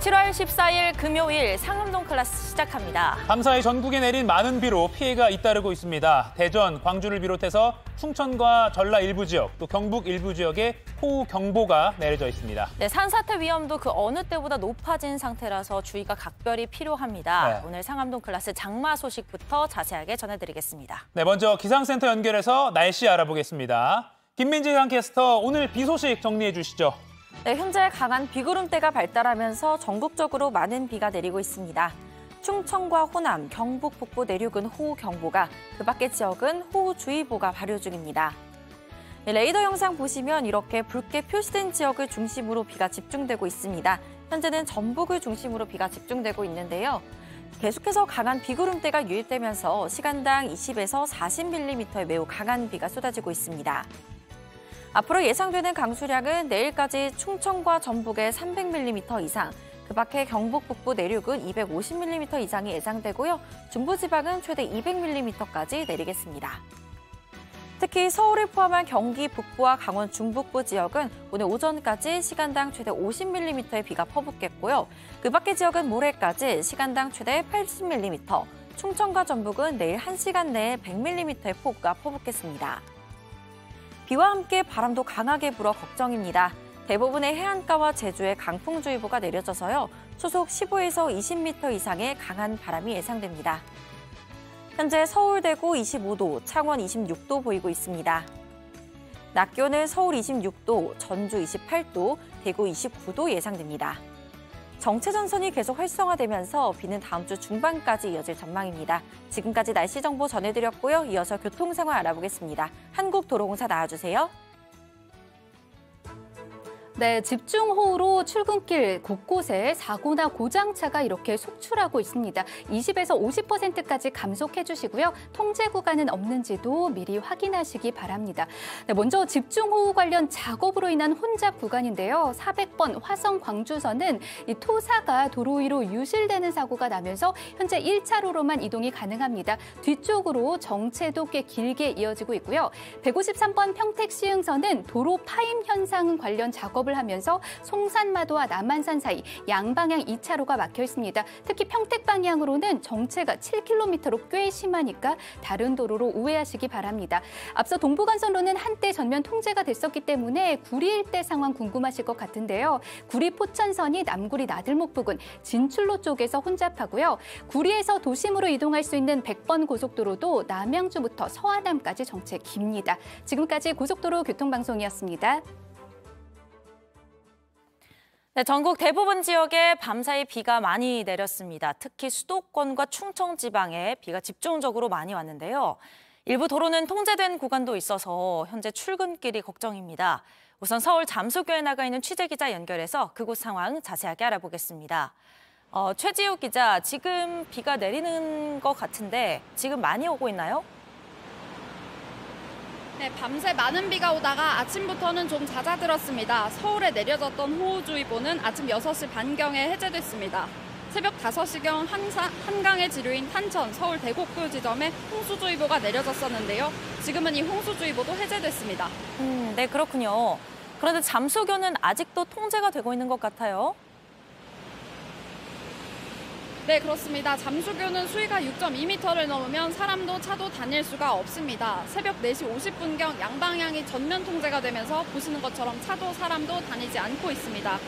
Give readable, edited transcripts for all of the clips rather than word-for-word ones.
7월 14일 금요일 상암동 클래스 시작합니다. 밤사이 전국에 내린 많은 비로 피해가 잇따르고 있습니다. 대전, 광주를 비롯해서 충청과 전라 일부 지역, 또 경북 일부 지역에 호우 경보가 내려져 있습니다. 네, 산사태 위험도 그 어느 때보다 높아진 상태라서 주의가 각별히 필요합니다. 네. 오늘 상암동 클래스 장마 소식부터 자세하게 전해드리겠습니다. 네, 먼저 기상센터 연결해서 날씨 알아보겠습니다. 김민지 기상캐스터, 오늘 비 소식 정리해 주시죠. 네, 현재 강한 비구름대가 발달하면서 전국적으로 많은 비가 내리고 있습니다. 충청과 호남, 경북 북부 내륙은 호우경보가, 그 밖의 지역은 호우주의보가 발효 중입니다. 네, 레이더 영상 보시면 이렇게 붉게 표시된 지역을 중심으로 비가 집중되고 있습니다. 현재는 전북을 중심으로 비가 집중되고 있는데요. 계속해서 강한 비구름대가 유입되면서 시간당 20에서 40mm의 매우 강한 비가 쏟아지고 있습니다. 앞으로 예상되는 강수량은 내일까지 충청과 전북에 300mm 이상, 그 밖에 경북 북부 내륙은 250mm 이상이 예상되고요. 중부지방은 최대 200mm까지 내리겠습니다. 특히 서울을 포함한 경기 북부와 강원 중북부 지역은 오늘 오전까지 시간당 최대 50mm의 비가 퍼붓겠고요. 그 밖의 지역은 모레까지 시간당 최대 80mm, 충청과 전북은 내일 1시간 내에 100mm의 폭우가 퍼붓겠습니다. 비와 함께 바람도 강하게 불어 걱정입니다. 대부분의 해안가와 제주에 강풍주의보가 내려져서요. 초속 15에서 20m 이상의 강한 바람이 예상됩니다. 현재 서울 대구 25도, 창원 26도 보이고 있습니다. 낮 기온은 서울 26도, 전주 28도, 대구 29도 예상됩니다. 정체전선이 계속 활성화되면서 비는 다음 주 중반까지 이어질 전망입니다. 지금까지 날씨 정보 전해드렸고요. 이어서 교통 상황 알아보겠습니다. 한국도로공사 나와주세요. 네, 집중호우로 출근길 곳곳에 사고나 고장차가 이렇게 속출하고 있습니다. 20에서 50%까지 감속해 주시고요. 통제 구간은 없는지도 미리 확인하시기 바랍니다. 네, 먼저 집중호우 관련 작업으로 인한 혼잡 구간인데요. 400번 화성 광주선은 이 토사가 도로 위로 유실되는 사고가 나면서 현재 1차로로만 이동이 가능합니다. 뒤쪽으로 정체도 꽤 길게 이어지고 있고요. 153번 평택 시흥선은 도로 파임 현상 관련 작업을 하면서 송산마도와 남한산 사이 양방향 2차로가 막혀 있습니다. 특히 평택 방향으로는 정체가 7km로 꽤 심하니까 다른 도로로 우회하시기 바랍니다. 앞서 동부간선로는 한때 전면 통제가 됐었기 때문에 구리 일대 상황 궁금하실 것 같은데요. 구리 포천선이 남구리 나들목 부근 진출로 쪽에서 혼잡하고요. 구리에서 도심으로 이동할 수 있는 100번 고속도로도 남양주부터 서하남까지 정체 깁니다. 지금까지 고속도로 교통방송이었습니다. 네, 전국 대부분 지역에 밤사이 비가 많이 내렸습니다. 특히 수도권과 충청 지방에 비가 집중적으로 많이 왔는데요. 일부 도로는 통제된 구간도 있어서 현재 출근길이 걱정입니다. 우선 서울 잠수교에 나가 있는 취재기자 연결해서 그곳 상황 자세하게 알아보겠습니다. 최지우 기자, 지금 비가 내리는 것 같은데 지금 많이 오고 있나요? 네, 밤새 많은 비가 오다가 아침부터는 좀 잦아들었습니다. 서울에 내려졌던 호우주의보는 아침 6시 반경에 해제됐습니다. 새벽 5시경 한강의 지류인 탄천, 서울 대곡교 지점에 홍수주의보가 내려졌었는데요. 지금은 이 홍수주의보도 해제됐습니다. 네, 그렇군요. 그런데 잠수교는 아직도 통제가 되고 있는 것 같아요. 네, 그렇습니다. 잠수교는 수위가 6.2m를 넘으면 사람도 차도 다닐 수가 없습니다. 새벽 4시 50분경 양방향이 전면 통제가 되면서 보시는 것처럼 차도 사람도 다니지 않고 있습니다.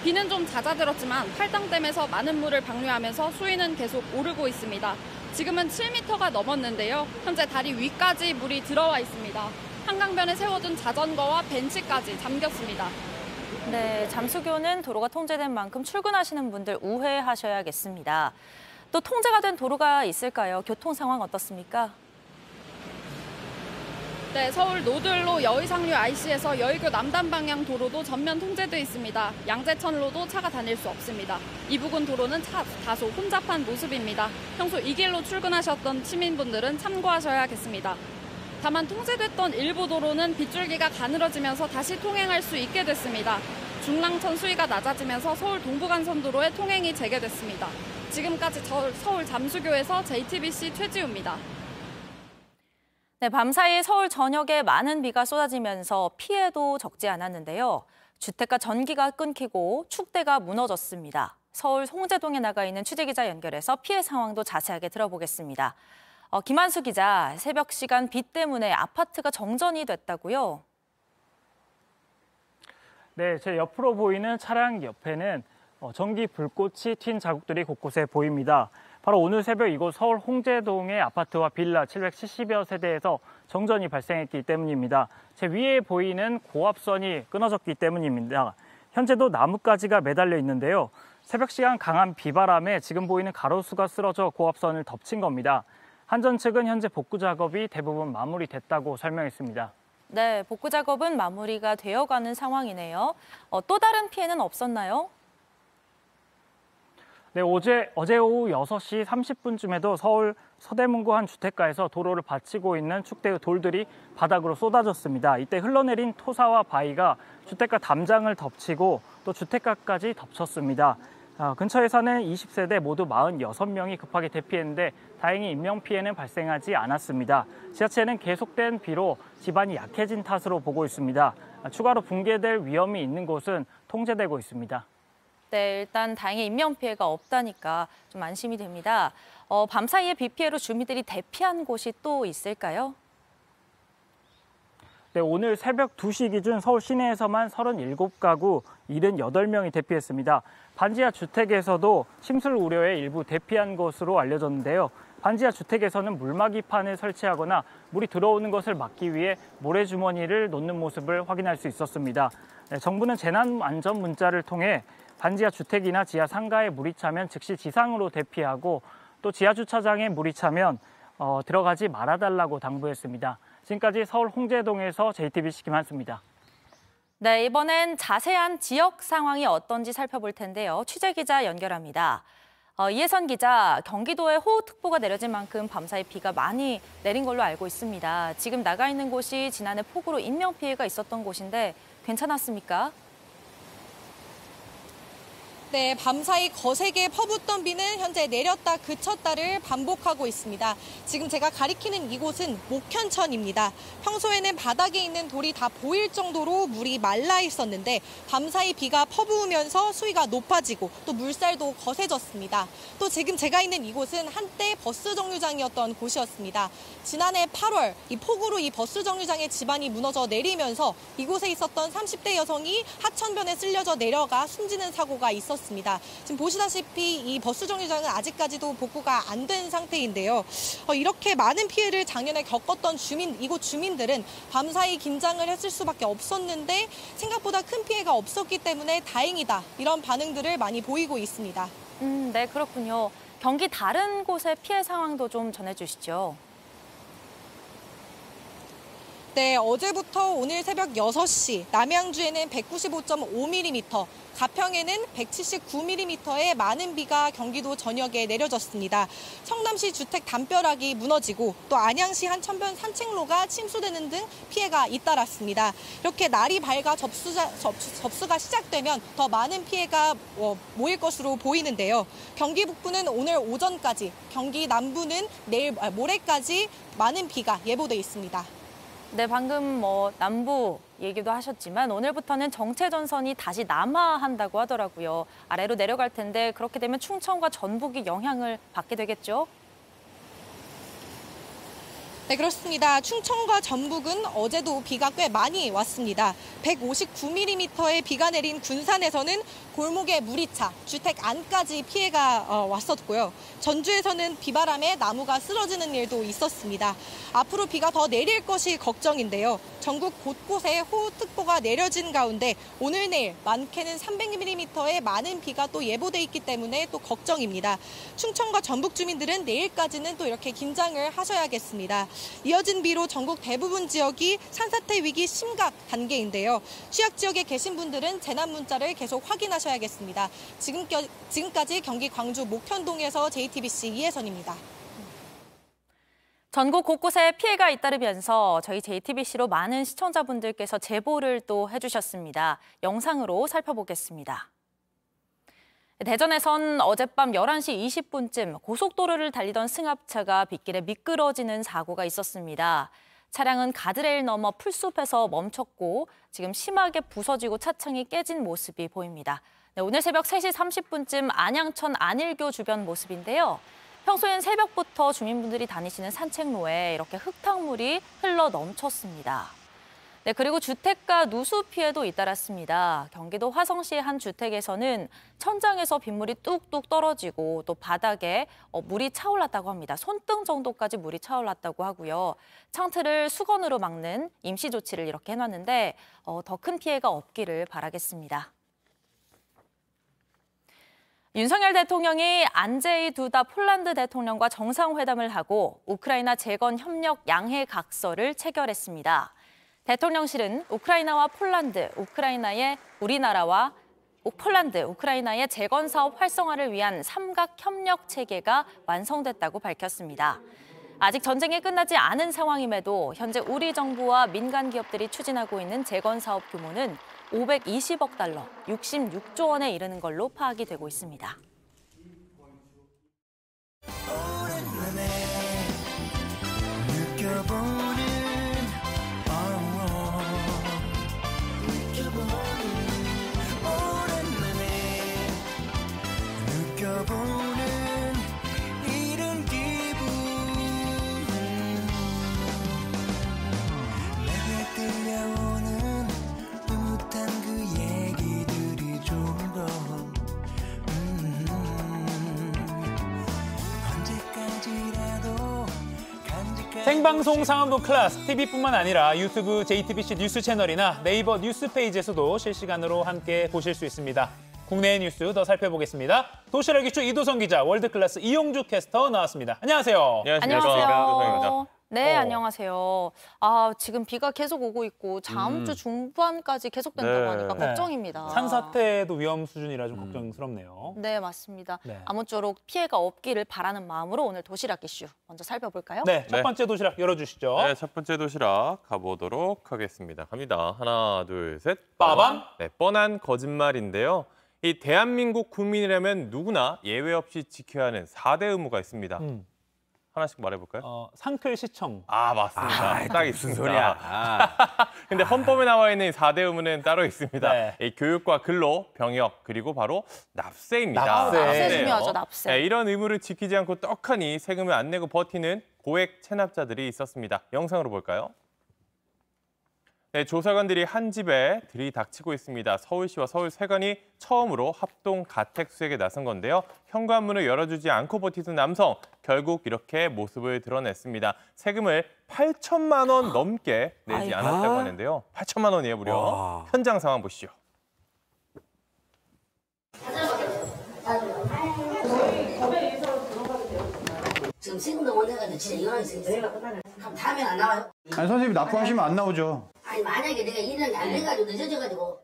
비는 좀 잦아들었지만 팔당댐에서 많은 물을 방류하면서 수위는 계속 오르고 있습니다. 지금은 7m가 넘었는데요. 현재 다리 위까지 물이 들어와 있습니다. 한강변에 세워둔 자전거와 벤치까지 잠겼습니다. 네, 잠수교는 도로가 통제된 만큼 출근하시는 분들 우회하셔야겠습니다. 또 통제가 된 도로가 있을까요? 교통 상황 어떻습니까? 네, 서울 노들로 여의상류 IC에서 여의교 남단 방향 도로도 전면 통제돼 있습니다. 양재천로도 차가 다닐 수 없습니다. 이 부근 도로는 다소 혼잡한 모습입니다. 평소 이 길로 출근하셨던 시민분들은 참고하셔야겠습니다. 다만 통제됐던 일부 도로는 빗줄기가 가늘어지면서 다시 통행할 수 있게 됐습니다. 중랑천 수위가 낮아지면서 서울 동부간선도로에 통행이 재개됐습니다. 지금까지 서울 잠수교에서 JTBC 최지우입니다. 네, 밤사이 서울 전역에 많은 비가 쏟아지면서 피해도 적지 않았는데요. 주택가 전기가 끊기고 축대가 무너졌습니다. 서울 홍제동에 나가 있는 취재기자 연결해서 피해 상황도 자세하게 들어보겠습니다. 김한수 기자, 새벽 시간 비 때문에 아파트가 정전이 됐다고요? 네, 제 옆으로 보이는 차량 옆에는 전기 불꽃이 튄 자국들이 곳곳에 보입니다. 바로 오늘 새벽 이곳 서울 홍제동의 아파트와 빌라 770여 세대에서 정전이 발생했기 때문입니다. 제 위에 보이는 고압선이 끊어졌기 때문입니다. 현재도 나뭇가지가 매달려 있는데요. 새벽 시간 강한 비바람에 지금 보이는 가로수가 쓰러져 고압선을 덮친 겁니다. 한전 측은 현재 복구 작업이 대부분 마무리됐다고 설명했습니다. 네, 복구 작업은 마무리가 되어가는 상황이네요. 또 다른 피해는 없었나요? 네, 어제 오후 6시 30분쯤에도 서울 서대문구 한 주택가에서 도로를 받치고 있는 축대의 돌들이 바닥으로 쏟아졌습니다. 이때 흘러내린 토사와 바위가 주택가 담장을 덮치고 또 주택가까지 덮쳤습니다. 근처에 사는 20세대 모두 46명이 급하게 대피했는데 다행히 인명피해는 발생하지 않았습니다. 지자체는 계속된 비로 지반이 약해진 탓으로 보고 있습니다. 추가로 붕괴될 위험이 있는 곳은 통제되고 있습니다. 네, 일단 다행히 인명피해가 없다니까 좀 안심이 됩니다. 밤사이에 비 피해로 주민들이 대피한 곳이 또 있을까요? 네, 오늘 새벽 2시 기준 서울 시내에서만 37가구 78명이 대피했습니다. 반지하 주택에서도 침술 우려에 일부 대피한 것으로 알려졌는데요. 반지하 주택에서는 물막이판을 설치하거나 물이 들어오는 것을 막기 위해 모래주머니를 놓는 모습을 확인할 수 있었습니다. 네, 정부는 재난안전 문자를 통해 반지하 주택이나 지하 상가에 물이 차면 즉시 지상으로 대피하고 또 지하 주차장에 물이 차면 들어가지 말아달라고 당부했습니다. 지금까지 서울 홍제동에서 JTBC 김한수입니다. 네, 이번엔 자세한 지역 상황이 어떤지 살펴볼 텐데요. 취재기자 연결합니다. 이혜선 기자, 경기도에 호우특보가 내려진 만큼 밤사이 비가 많이 내린 걸로 알고 있습니다. 지금 나가 있는 곳이 지난해 폭우로 인명피해가 있었던 곳인데 괜찮았습니까? 네, 밤사이 거세게 퍼붓던 비는 현재 내렸다 그쳤다를 반복하고 있습니다. 지금 제가 가리키는 이곳은 목현천입니다. 평소에는 바닥에 있는 돌이 다 보일 정도로 물이 말라 있었는데 밤사이 비가 퍼부으면서 수위가 높아지고 또 물살도 거세졌습니다. 또 지금 제가 있는 이곳은 한때 버스 정류장이었던 곳이었습니다. 지난해 8월 이 폭우로 이 버스 정류장의 지반이 무너져 내리면서 이곳에 있었던 30대 여성이 하천변에 쓸려져 내려가 숨지는 사고가 있었습니다. 지금 보시다시피 이 버스 정류장은 아직까지도 복구가 안 된 상태인데요. 이렇게 많은 피해를 작년에 겪었던 이곳 주민들은 밤사이 긴장을 했을 수밖에 없었는데 생각보다 큰 피해가 없었기 때문에 다행이다. 이런 반응들을 많이 보이고 있습니다. 네, 그렇군요. 경기 다른 곳의 피해 상황도 좀 전해주시죠. 네, 어제부터 오늘 새벽 6시 남양주에는 195.5mm, 가평에는 179mm의 많은 비가 경기도 전역에 내려졌습니다. 성남시 주택 담벼락이 무너지고 또 안양시 한천변 산책로가 침수되는 등 피해가 잇따랐습니다. 이렇게 날이 밝아 접수가 시작되면 더 많은 피해가 모일 것으로 보이는데요. 경기 북부는 오늘 오전까지, 경기 남부는 모레까지 많은 비가 예보돼 있습니다. 네, 방금 남부 얘기도 하셨지만 오늘부터는 정체전선이 다시 남하한다고 하더라고요. 아래로 내려갈 텐데 그렇게 되면 충청과 전북이 영향을 받게 되겠죠? 네, 그렇습니다. 충청과 전북은 어제도 비가 꽤 많이 왔습니다. 159mm의 비가 내린 군산에서는 골목에 물이 차 주택 안까지 피해가 왔었고요. 전주에서는 비바람에 나무가 쓰러지는 일도 있었습니다. 앞으로 비가 더 내릴 것이 걱정인데요. 전국 곳곳에 호우특보가 내려진 가운데 오늘 내일 많게는 300mm의 많은 비가 또 예보돼 있기 때문에 또 걱정입니다. 충청과 전북 주민들은 내일까지는 또 이렇게 긴장을 하셔야겠습니다. 이어진 비로 전국 대부분 지역이 산사태 위기 심각 단계인데요. 취약 지역에 계신 분들은 재난 문자를 계속 확인하셔야겠습니다. 지금까지 경기 광주 목현동에서 JTBC 이혜선입니다. 전국 곳곳에 피해가 잇따르면서 저희 JTBC로 많은 시청자분들께서 제보를 또 해주셨습니다. 영상으로 살펴보겠습니다. 대전에선 어젯밤 11시 20분쯤 고속도로를 달리던 승합차가 빗길에 미끄러지는 사고가 있었습니다. 차량은 가드레일 넘어 풀숲에서 멈췄고 지금 심하게 부서지고 차창이 깨진 모습이 보입니다. 네, 오늘 새벽 3시 30분쯤 안양천 안일교 주변 모습인데요. 평소엔 새벽부터 주민분들이 다니시는 산책로에 이렇게 흙탕물이 흘러 넘쳤습니다. 네, 그리고 주택가 누수 피해도 잇따랐습니다. 경기도 화성시의 한 주택에서는 천장에서 빗물이 뚝뚝 떨어지고 또 바닥에 물이 차올랐다고 합니다. 손등 정도까지 물이 차올랐다고 하고요. 창틀을 수건으로 막는 임시 조치를 이렇게 해놨는데 더 큰 피해가 없기를 바라겠습니다. 윤석열 대통령이 안제이 두다 폴란드 대통령과 정상회담을 하고 우크라이나 재건 협력 양해 각서를 체결했습니다. 대통령실은 우크라이나와 폴란드, 우크라이나의 재건 사업 활성화를 위한 삼각 협력 체계가 완성됐다고 밝혔습니다. 아직 전쟁이 끝나지 않은 상황임에도 현재 우리 정부와 민간 기업들이 추진하고 있는 재건 사업 규모는 520억 달러, 66조 원에 이르는 걸로 파악이 되고 있습니다. 생방송 상암동 클래스, TV뿐만 아니라 유튜브 JTBC 뉴스 채널이나 네이버 뉴스 페이지에서도 실시간으로 함께 보실 수 있습니다. 국내의 뉴스 더 살펴보겠습니다. 도시락 이슈 이도성 기자, 월드클래스 이용주 캐스터 나왔습니다. 안녕하세요. 안녕하세요. 네, 안녕하세요. 지금 비가 계속 오고 있고 다음 주 중반까지 계속된다고 하니까 걱정입니다. 산사태도 위험 수준이라 좀 걱정스럽네요. 네, 맞습니다. 네. 아무쪼록 피해가 없기를 바라는 마음으로 오늘 도시락 이슈 먼저 살펴볼까요? 네, 첫 번째 도시락 열어주시죠. 네, 첫 번째 도시락 가보도록 하겠습니다. 갑니다. 하나, 둘, 셋. 빠밤. 네, 뻔한 거짓말인데요. 이 대한민국 국민이라면 누구나 예외 없이 지켜야 하는 4대 의무가 있습니다. 하나씩 말해볼까요? 상클시청. 맞습니다. 딱 있습니다. 소리야. 근데 헌법에 나와 있는 4대 의무는 따로 있습니다. 네. 이 교육과 근로, 병역, 그리고 바로 납세입니다. 납세 중요하죠, 납세. 네, 이런 의무를 지키지 않고 떡하니 세금을 안 내고 버티는 고액 체납자들이 있었습니다. 영상으로 볼까요? 네, 조사관들이 한 집에 들이닥치고 있습니다. 서울시와 서울세관이 처음으로 합동 가택 수색에 나선 건데요. 현관문을 열어주지 않고 버티던 남성, 결국 이렇게 모습을 드러냈습니다. 세금을 8천만 원 넘게 내지 않았다고 하는데요. 8천만 원이에요, 무려. 현장 상황 보시죠. 지금 세금도 못 내가지고 진짜 이혼할 수 있어요. 그럼 다음엔 안 나와요? 아니 선생님이 납부하시면 안 나오죠. 아니 만약에 내가 일을 안 돼가지고 늦어져가지고.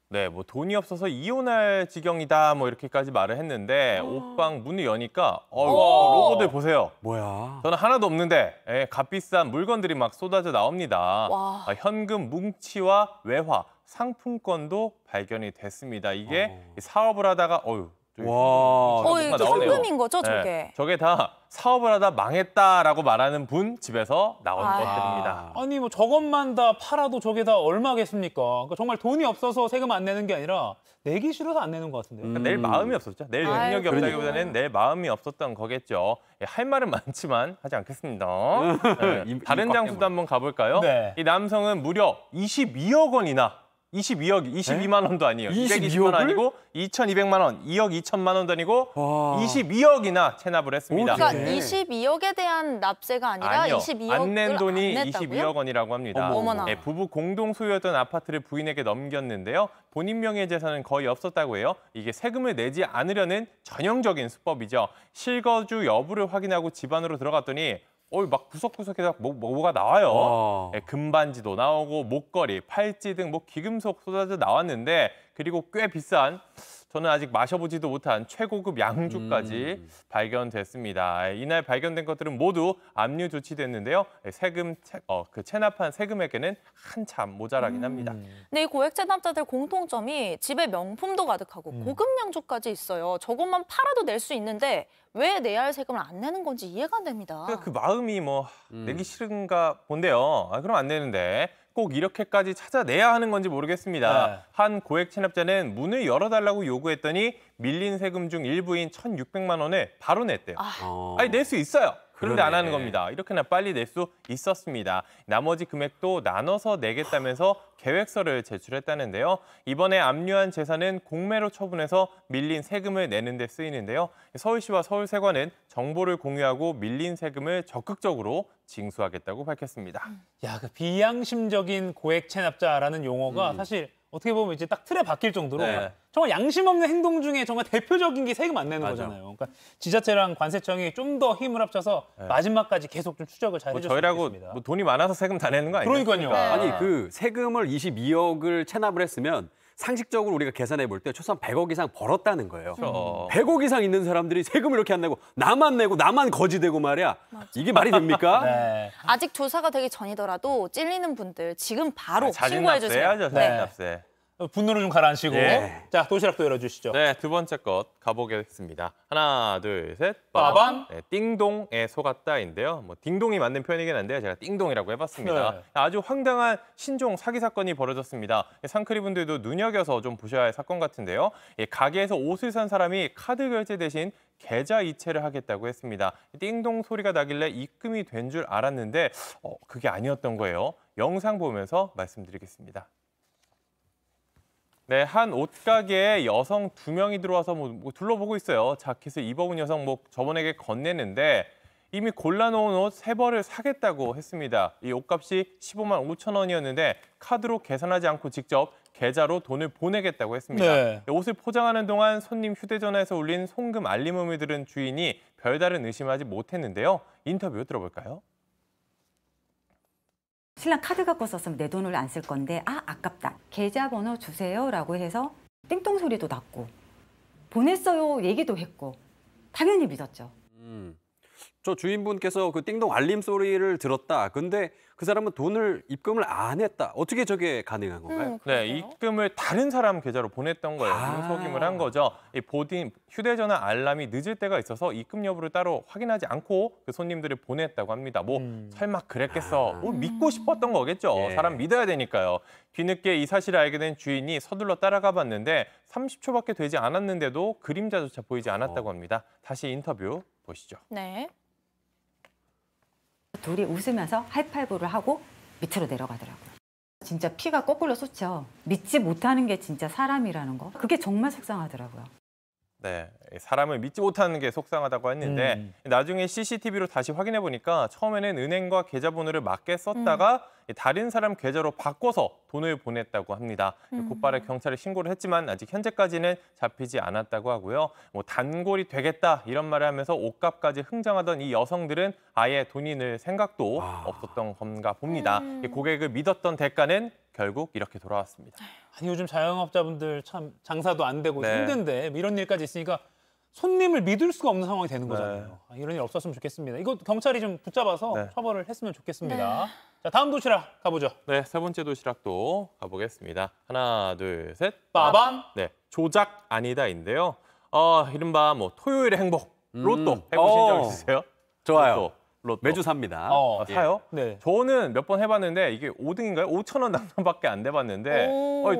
네, 뭐 돈이 없어서 이혼할 지경이다 뭐 이렇게까지 말을 했는데 옷방 문을 여니까 로고들 보세요. 뭐야? 저는 하나도 없는데 값비싼 물건들이 막 쏟아져 나옵니다. 현금 뭉치와 외화, 상품권도 발견이 됐습니다. 이게 사업을 하다가 이게 현금인 거죠, 저게? 네, 저게 다 사업을 하다 망했다라고 말하는 분 집에서 나온 것들입니다. 아니 뭐 저것만 다 팔아도 저게 다 얼마겠습니까? 그러니까 정말 돈이 없어서 세금 안 내는 게 아니라 내기 싫어서 안 내는 것 같은데요. 그러니까 낼 마음이 없었죠. 낼 능력이 없다기보다는 낼 마음이 없었던 거겠죠. 할 말은 많지만 하지 않겠습니다. 네, 다른 장소도 한번 가볼까요? 네. 이 남성은 무려 22억 원이나 22만 원도 아니에요. 220만 원 아니고 2,200만 원, 2억 2천만 원도 아니고 22억이나 체납을 했습니다. 그러니까 22억에 대한 납세가 아니라 아니요. 22억을 안 낸 돈이 안 냈다고요? 22억 원이라고 합니다. 어머나. 네, 부부 공동 소유였던 아파트를 부인에게 넘겼는데요. 본인 명의 재산은 거의 없었다고 해요. 이게 세금을 내지 않으려는 전형적인 수법이죠. 실거주 여부를 확인하고 집 안으로 들어갔더니 막 구석구석에다 뭐가 나와요. 네, 금반지도 나오고 목걸이, 팔찌 등 뭐 귀금속 쏟아져 나왔는데 그리고 꽤 비싼 저는 아직 마셔보지도 못한 최고급 양주까지 발견됐습니다. 이날 발견된 것들은 모두 압류 조치됐는데요. 그 체납한 세금액에는 한참 모자라긴 합니다. 네, 이 고액 체납자들 공통점이 집에 명품도 가득하고 고급 양주까지 있어요. 저것만 팔아도 낼 수 있는데 왜 내야 할 세금을 안 내는 건지 이해가 안 됩니다. 그러니까 그 마음이 내기 싫은가 본데요. 그럼 안 내는데 꼭 이렇게까지 찾아내야 하는 건지 모르겠습니다. 네. 한 고액 체납자는 문을 열어달라고 요구했더니 밀린 세금 중 일부인 1,600만 원을 바로 냈대요. 아니 낼 수 있어요. 그런데 안 하는 겁니다. 이렇게나 빨리 낼 수 있었습니다. 나머지 금액도 나눠서 내겠다면서 계획서를 제출했다는데요. 이번에 압류한 재산은 공매로 처분해서 밀린 세금을 내는 데 쓰이는데요. 서울시와 서울세관은 정보를 공유하고 밀린 세금을 적극적으로 징수하겠다고 밝혔습니다. 야, 그 비양심적인 고액 체납자라는 용어가 사실 어떻게 보면 이제 딱 틀에 박힐 정도로 네. 정말 양심 없는 행동 중에 정말 대표적인 게 세금 안 내는 맞아. 거잖아요. 그러니까 지자체랑 관세청이 좀 더 힘을 합쳐서 마지막까지 계속 좀 추적을 잘 해줬으면 저희라고 좋겠습니다. 돈이 많아서 세금 다 내는 거 아니에요? 그러니까요. 아니 그 세금을 22억을 체납을 했으면 상식적으로 우리가 계산해 볼 때 최소한 100억 이상 벌었다는 거예요. 100억 이상 있는 사람들이 세금을 이렇게 안 내고 나만 내고 나만 거지되고 말이야. 이게 말이 됩니까? 네. 아직 조사가 되기 전이더라도 찔리는 분들 지금 바로 신고해 주세요. 자진납세해야죠, 자진납세. 분노를 좀 가라앉히고. 예. 자, 도시락도 열어주시죠. 네, 두 번째 것 가보겠습니다. 하나, 둘, 셋. 빠밤. 네, 띵동에 속았다인데요. 띵동이 맞는 표현이긴 한데 제가 띵동이라고 해봤습니다. 네. 아주 황당한 신종 사기 사건이 벌어졌습니다. 상크리 분들도 눈여겨서 좀 보셔야 할 사건 같은데요. 가게에서 옷을 산 사람이 카드 결제 대신 계좌 이체를 하겠다고 했습니다. 띵동 소리가 나길래 입금이 된 줄 알았는데 그게 아니었던 거예요. 영상 보면서 말씀드리겠습니다. 네, 한 옷가게에 여성 2명이 들어와서 둘러보고 있어요. 자켓을 입어본 여성 저번에게 건네는데 이미 골라놓은 옷 3벌을 사겠다고 했습니다. 이 옷값이 15만 5천 원이었는데 카드로 계산하지 않고 직접 계좌로 돈을 보내겠다고 했습니다. 네. 옷을 포장하는 동안 손님 휴대전화에서 울린 송금 알림음을 들은 주인이 별다른 의심하지 못했는데요. 인터뷰 들어볼까요? 신랑 카드 갖고 썼으면 내 돈을 안 쓸 건데 아깝다. 계좌번호 주세요라고 해서 띵동 소리도 났고 보냈어요 얘기도 했고 당연히 믿었죠. 저 주인분께서 그 띵동 알림 소리를 들었다. 근데 그 사람은 돈을 입금을 안 했다. 어떻게 저게 가능한 건가요? 네, 입금을 다른 사람 계좌로 보냈던 거예요. 속임을 한 거죠. 이 휴대전화 알람이 늦을 때가 있어서 입금 여부를 따로 확인하지 않고 그 손님들을 보냈다고 합니다. 설마 그랬겠어. 믿고 싶었던 거겠죠. 예. 사람 믿어야 되니까요. 뒤늦게 이 사실을 알게 된 주인이 서둘러 따라가 봤는데 30초밖에 되지 않았는데도 그림자조차 보이지 않았다고 합니다. 다시 인터뷰 보시죠. 네. 둘이 웃으면서 하이파이브를 하고 밑으로 내려가더라고요. 진짜 피가 거꾸로 솟죠. 믿지 못하는 게 진짜 사람이라는 거. 그게 정말 속상하더라고요. 네, 사람을 믿지 못하는 게 속상하다고 했는데 나중에 CCTV로 다시 확인해 보니까 처음에는 은행과 계좌번호를 맞게 썼다가 다른 사람 계좌로 바꿔서 돈을 보냈다고 합니다. 곧바로 경찰에 신고를 했지만 아직 현재까지는 잡히지 않았다고 하고요. 단골이 되겠다 이런 말을 하면서 옷값까지 흥정하던 이 여성들은 아예 돈이 늘 생각도 없었던 건가 봅니다. 고객을 믿었던 대가는 결국 이렇게 돌아왔습니다. 아니, 요즘 자영업자분들 참 장사도 안 되고 네. 힘든데 이런 일까지 있으니까 손님을 믿을 수가 없는 상황이 되는 거잖아요. 이런 일 없었으면 좋겠습니다. 이거 경찰이 좀 붙잡아서 처벌을 했으면 좋겠습니다. 자, 다음 도시락 가보죠. 네, 세 번째 도시락도 가보겠습니다. 하나, 둘, 셋. 빠밤. 네, 조작 아니다인데요. 이른바 토요일의 행복, 로또 해보신 적 있으세요? 좋아요. 로또. 매주 삽니다. 사요? 네. 저는 몇 번 해봤는데 이게 5등인가요? 5,000원 당첨밖에 안 돼봤는데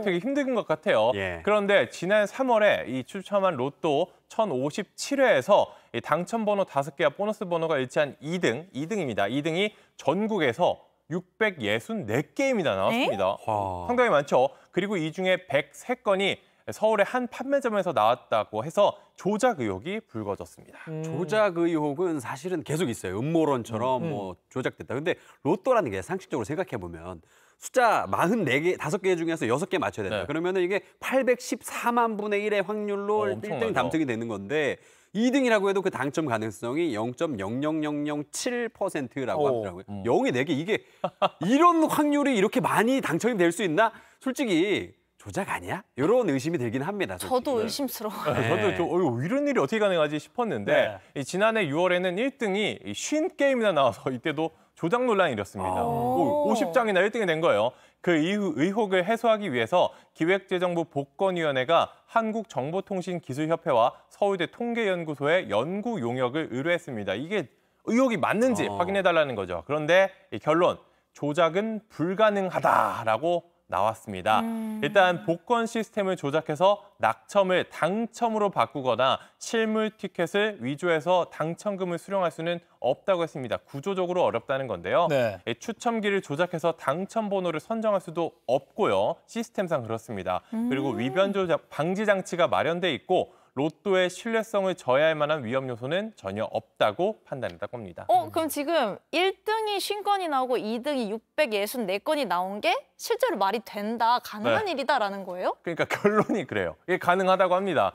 되게 힘든 것 같아요. 예. 그런데 지난 3월에 이 추첨한 로또 1057회에서 이 당첨 번호 5개와 보너스 번호가 일치한 2등입니다. 2등이 전국에서 664게임이나 나왔습니다. 상당히 많죠. 그리고 이 중에 103건이 서울의 한 판매점에서 나왔다고 해서 조작 의혹이 불거졌습니다. 조작 의혹은 사실은 계속 있어요. 음모론처럼 조작됐다. 근데 로또라는 게 상식적으로 생각해 보면 숫자 44개, 5개 중에서 6개 맞춰야 된다. 네. 그러면은 이게 814만 분의 1의 확률로 1등 당첨이 되는 건데 2등이라고 해도 그 당첨 가능성이 0.00007%라고 하더라고요. 0이 4개, 이게 이런 확률이 이렇게 많이 당첨이 될 수 있나? 솔직히 조작 아니야? 이런 의심이 들긴 합니다. 솔직히. 저도 의심스러워요. 저도 좀 이런 일이 어떻게 가능하지 싶었는데 이 지난해 6월에는 1등이 50게임이나 나와서 이때도 조작 논란이 일었습니다. 50장이나 1등이 된 거예요. 그 이후 의혹을 해소하기 위해서 기획재정부 복권위원회가 한국정보통신기술협회와 서울대 통계연구소에 연구 용역을 의뢰했습니다. 이게 의혹이 맞는지 확인해달라는 거죠. 그런데 이 결론, 조작은 불가능하다라고 나왔습니다. 일단 복권 시스템을 조작해서 낙첨을 당첨으로 바꾸거나 실물 티켓을 위조해서 당첨금을 수령할 수는 없다고 했습니다. 구조적으로 어렵다는 건데요. 네. 추첨기를 조작해서 당첨 번호를 선정할 수도 없고요. 시스템상 그렇습니다. 그리고 위변 조작 방지 장치가 마련돼 있고 로또의 신뢰성을 저해할 만한 위험 요소는 전혀 없다고 판단했다고 합니다. 그럼 지금 1등이 50건이 나오고 2등이 664건이 나온 게 실제로 말이 된다, 가능한 일이다라는 거예요? 그러니까 결론이 그래요. 이게 가능하다고 합니다.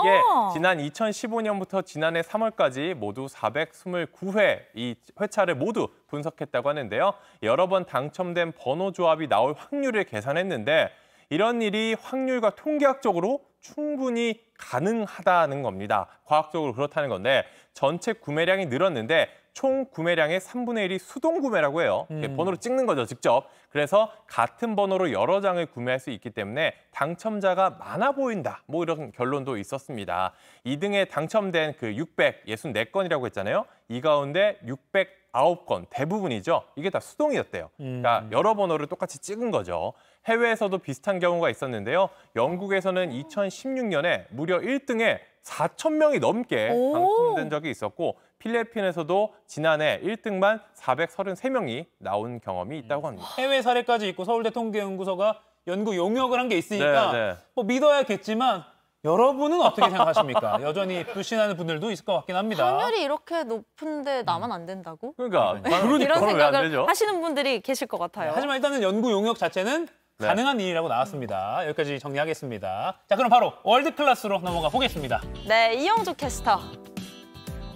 이게 지난 2015년부터 지난해 3월까지 모두 429회 이 회차를 모두 분석했다고 하는데요. 여러 번 당첨된 번호 조합이 나올 확률을 계산했는데 이런 일이 확률과 통계학적으로 충분히 가능하다는 겁니다. 과학적으로 그렇다는 건데 전체 구매량이 늘었는데 총 구매량의 3분의 1이 수동 구매라고 해요. 번호로 찍는 거죠, 직접. 그래서 같은 번호로 여러 장을 구매할 수 있기 때문에 당첨자가 많아 보인다. 뭐 이런 결론도 있었습니다. 2등에 당첨된 그 664건이라고 했잖아요. 이 가운데 609건 대부분이죠. 이게 다 수동이었대요. 그러니까 여러 번호를 똑같이 찍은 거죠. 해외에서도 비슷한 경우가 있었는데요. 영국에서는 2016년에 무려 1등에 4,000명이 넘게 당첨된 적이 있었고 필리핀에서도 지난해 1등만 433명이 나온 경험이 있다고 합니다. 해외 사례까지 있고 서울대 통계연구소가 연구 용역을 한 게 있으니까 뭐 믿어야겠지만 여러분은 어떻게 생각하십니까? 여전히 불신하는 분들도 있을 것 같긴 합니다. 확률이 이렇게 높은데 나만 안 된다고? 그러니까 이런 생각을 하시는 분들이 계실 것 같아요. 하지만 일단은 연구 용역 자체는 가능한 일이라고 나왔습니다. 여기까지 정리하겠습니다. 자, 그럼 바로 월드클래스로 넘어가 보겠습니다. 네, 이영주 캐스터.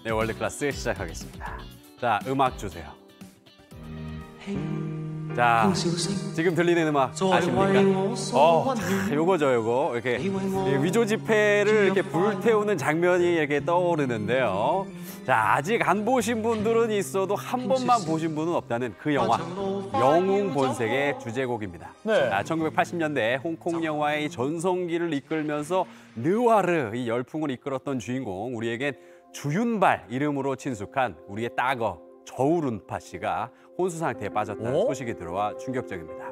네, 월드클래스 시작하겠습니다. 자, 음악 주세요. 자, 지금 들리는 음악 아십니까? 요거죠, 요거. 이렇게 위조 지폐를 이렇게 불태우는 장면이 이렇게 떠오르는데요. 자, 아직 안 보신 분들은 있어도 한 번만 보신 분은 없다는 그 영화 영웅 본색의 주제곡입니다. 네. 1980년대 홍콩 영화의 전성기를 이끌면서 느와르 이 열풍을 이끌었던 주인공 우리에겐 주윤발 이름으로 친숙한 우리의 따거 저우룬파 씨가 혼수 상태에 빠졌다는 소식이 들어와 충격적입니다.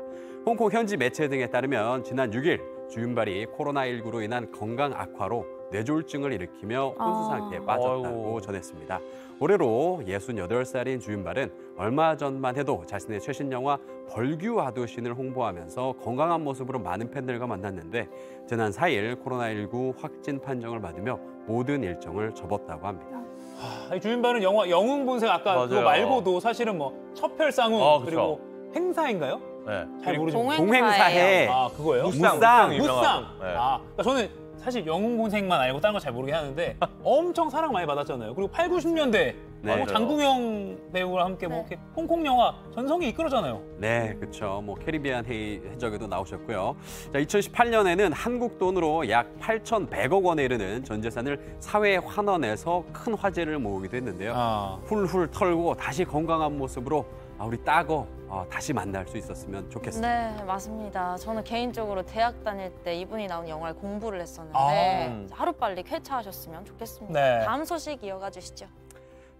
홍콩 현지 매체 등에 따르면 지난 6일 주윤발이 코로나19로 인한 건강 악화로 뇌졸중을 일으키며 혼수 상태에 빠졌다고 전했습니다. 올해로 68살인 주윤발은 얼마 전만 해도 자신의 최신 영화 벌규 아두신을 홍보하면서 건강한 모습으로 많은 팬들과 만났는데 지난 4일 코로나19 확진 판정을 받으며 모든 일정을 접었다고 합니다. 주윤발은 영화 영웅 본색 아까 그거 말고도 사실은 뭐 첩혈상웅 그리고 행사인가요? 네. 잘 모르죠. 동행사해. 그거예요? 무쌍. 네. 그러니까 저는 사실 영웅 본색만 알고 다른 거 잘 모르긴 하는데 엄청 사랑 많이 받았잖아요. 그리고 8, 90년대 장국영 배우와 함께 뭐 이렇게 홍콩 영화 전성기 이끌었잖아요. 네, 그렇죠. 뭐 캐리비안 해적에도 나오셨고요. 자, 2018년에는 한국 돈으로 약 8,100억 원에 이르는 전 재산을 사회에 환원해서 큰 화제를 모으기도 했는데요. 훌훌 털고 다시 건강한 모습으로 우리 따거 다시 만날 수 있었으면 좋겠습니다. 네, 맞습니다. 저는 개인적으로 대학 다닐 때 이분이 나온 영화를 공부를 했었는데 하루빨리 쾌차하셨으면 좋겠습니다. 네. 다음 소식 이어가 주시죠.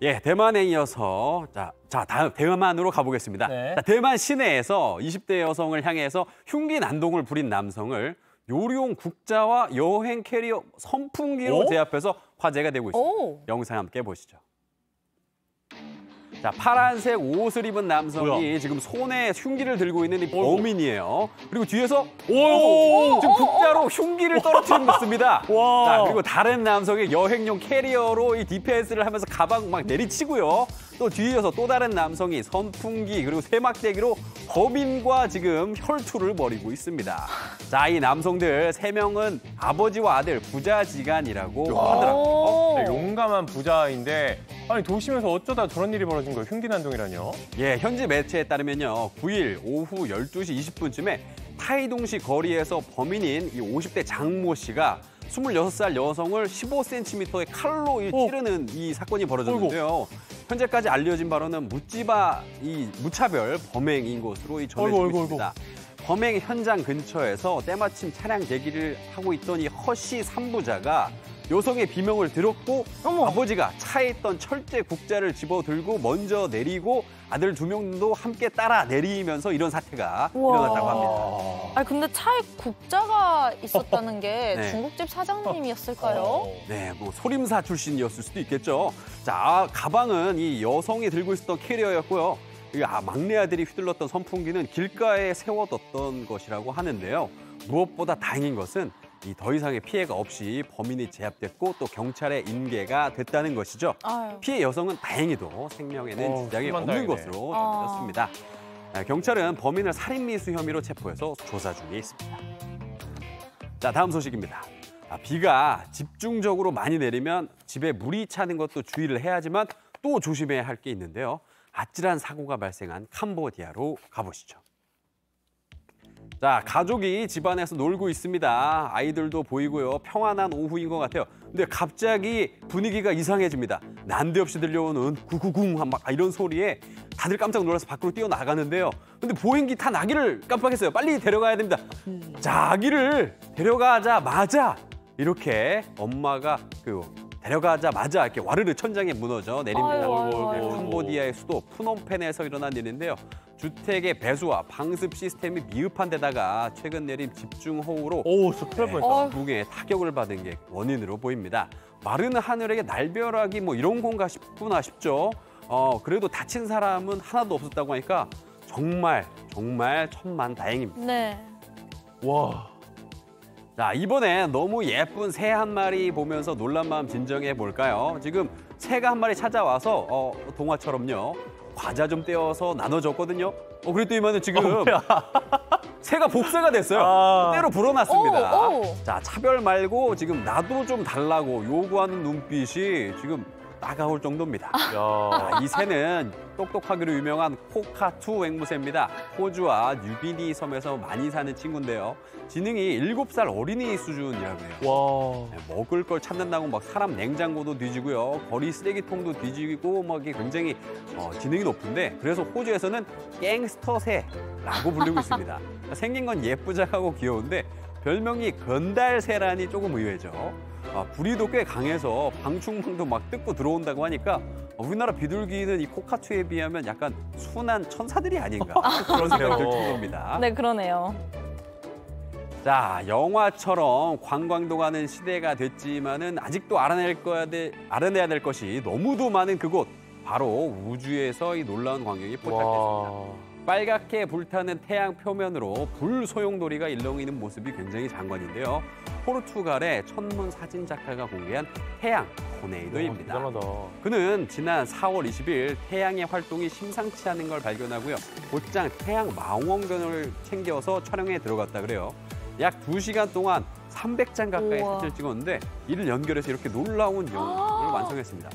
예, 대만에 이어서 다음 대만으로 가보겠습니다. 네. 자, 대만 시내에서 20대 여성을 향해서 흉기 난동을 부린 남성을 요리용 국자와 여행 캐리어 선풍기로 제압해서 화제가 되고 있습니다. 영상 함께 보시죠. 자, 파란색 옷을 입은 남성이 지금 손에 흉기를 들고 있는 이 범인이에요. 그리고 뒤에서 지금 국자로 흉기를 떨어뜨리고 있습니다. 자, 그리고 다른 남성이 여행용 캐리어로 이 디펜스를 하면서 가방 막 내리치고요. 또 뒤이어서 또 다른 남성이 선풍기 그리고 세막대기로 범인과 지금 혈투를 벌이고 있습니다. 자, 이 남성들 3명은 아버지와 아들 부자지간이라고 하더라고요. 용감한 부자인데 아니 도심에서 어쩌다 저런 일이 벌어진 거예요? 흉기 난동이라뇨? 예, 현지 매체에 따르면요. 9일 오후 12시 20분쯤에 타이동시 거리에서 범인인 이 50대 장모 씨가 26살 여성을 15cm의 칼로 찌르는 이 사건이 벌어졌는데요. 현재까지 알려진 바로는 무차별 범행인 것으로 전해지고 있습니다. 범행 현장 근처에서 때마침 차량 대기를 하고 있던 이 허씨 산부자가 여성의 비명을 들었고 아버지가 차에 있던 철제 국자를 집어들고 먼저 내리고 아들 2명도 함께 따라 내리면서 이런 사태가 일어났다고 합니다. 아니 근데 차에 국자가 있었다는 게 네. 중국집 사장님이었을까요? 네, 뭐 소림사 출신이었을 수도 있겠죠. 자, 가방은 이 여성이 들고 있었던 캐리어였고요. 막내 아들이 휘둘렀던 선풍기는 길가에 세워뒀던 것이라고 하는데요. 무엇보다 다행인 것은 더 이상의 피해가 없이 범인이 제압됐고 또 경찰에 인계가 됐다는 것이죠. 아유. 피해 여성은 다행히도 생명에는 지장이 없는 것으로 전해졌습니다. 경찰은 범인을 살인미수 혐의로 체포해서 조사 중에 있습니다. 자, 다음 소식입니다. 비가 집중적으로 많이 내리면 집에 물이 차는 것도 주의를 해야지만 또 조심해야 할 게 있는데요. 아찔한 사고가 발생한 캄보디아로 가보시죠. 자, 가족이 집안에서 놀고 있습니다. 아이들도 보이고요. 평안한 오후인 것 같아요. 근데 갑자기 분위기가 이상해집니다. 난데없이 들려오는 구구궁 막 이런 소리에 다들 깜짝 놀라서 밖으로 뛰어나가는데요. 근데 보행기 탄 아기를 깜빡했어요. 빨리 데려가야 됩니다. 자, 아기를 데려가자마자 이렇게 엄마가 데려가자마자 이렇게 와르르 천장에 무너져 내립니다. 캄보디아의 수도 푸놈펜에서 일어난 일인데요. 주택의 배수와 방습 시스템이 미흡한 데다가 최근 내린 집중호우로 북에 타격을 받은 게 원인으로 보입니다. 마른 하늘에 날벼락이 뭐 이런 건가 싶구나 싶죠. 그래도 다친 사람은 하나도 없었다고 하니까 정말 천만다행입니다. 네. 와. 자, 이번에 너무 예쁜 새 한 마리 보면서 놀란 마음 진정해 볼까요? 지금 새가 한 마리 찾아와서 동화처럼요. 과자 좀 떼어서 나눠줬거든요. 그랬더니만은 지금 새가 복사가 됐어요. 때로 불어났습니다. 자, 차별 말고 지금 나도 좀 달라고 요구하는 눈빛이 지금 따가울 정도입니다. 자, 이 새는 똑똑하기로 유명한 코카투 앵무새입니다. 호주와 뉴기니 섬에서 많이 사는 친구인데요. 지능이 7살 어린이 수준이라고 해요. 먹을 걸 찾는다고 막 사람 냉장고도 뒤지고요. 거리 쓰레기통도 뒤지고 막 굉장히 지능이 높은데 그래서 호주에서는 갱스터 새라고 부르고 있습니다. 생긴 건 예쁘장하고 귀여운데 별명이 건달새라니 조금 의외죠. 부리도 꽤 강해서 방충망도 막 뜯고 들어온다고 하니까 우리나라 비둘기는 이 코카투에 비하면 약간 순한 천사들이 아닌가 그런 생각이 들 정도입니다. 네, 그러네요. 자, 영화처럼 관광도 가는 시대가 됐지만은 아직도 알아내야 될 것이 너무도 많은 그곳, 바로 우주에서 이 놀라운 광경이 포착됐습니다. 빨갛게 불타는 태양 표면으로 불 소용돌이가 일렁이는 모습이 굉장히 장관인데요. 포르투갈의 천문 사진 작가가 공개한 태양 토네이도입니다. 그는 지난 4월 20일 태양의 활동이 심상치 않은 걸 발견하고요. 곧장 태양 망원경을 챙겨서 촬영에 들어갔다 그래요. 약 2시간 동안 300장 가까이 사진을 찍었는데 이를 연결해서 이렇게 놀라운 영상을 완성했습니다.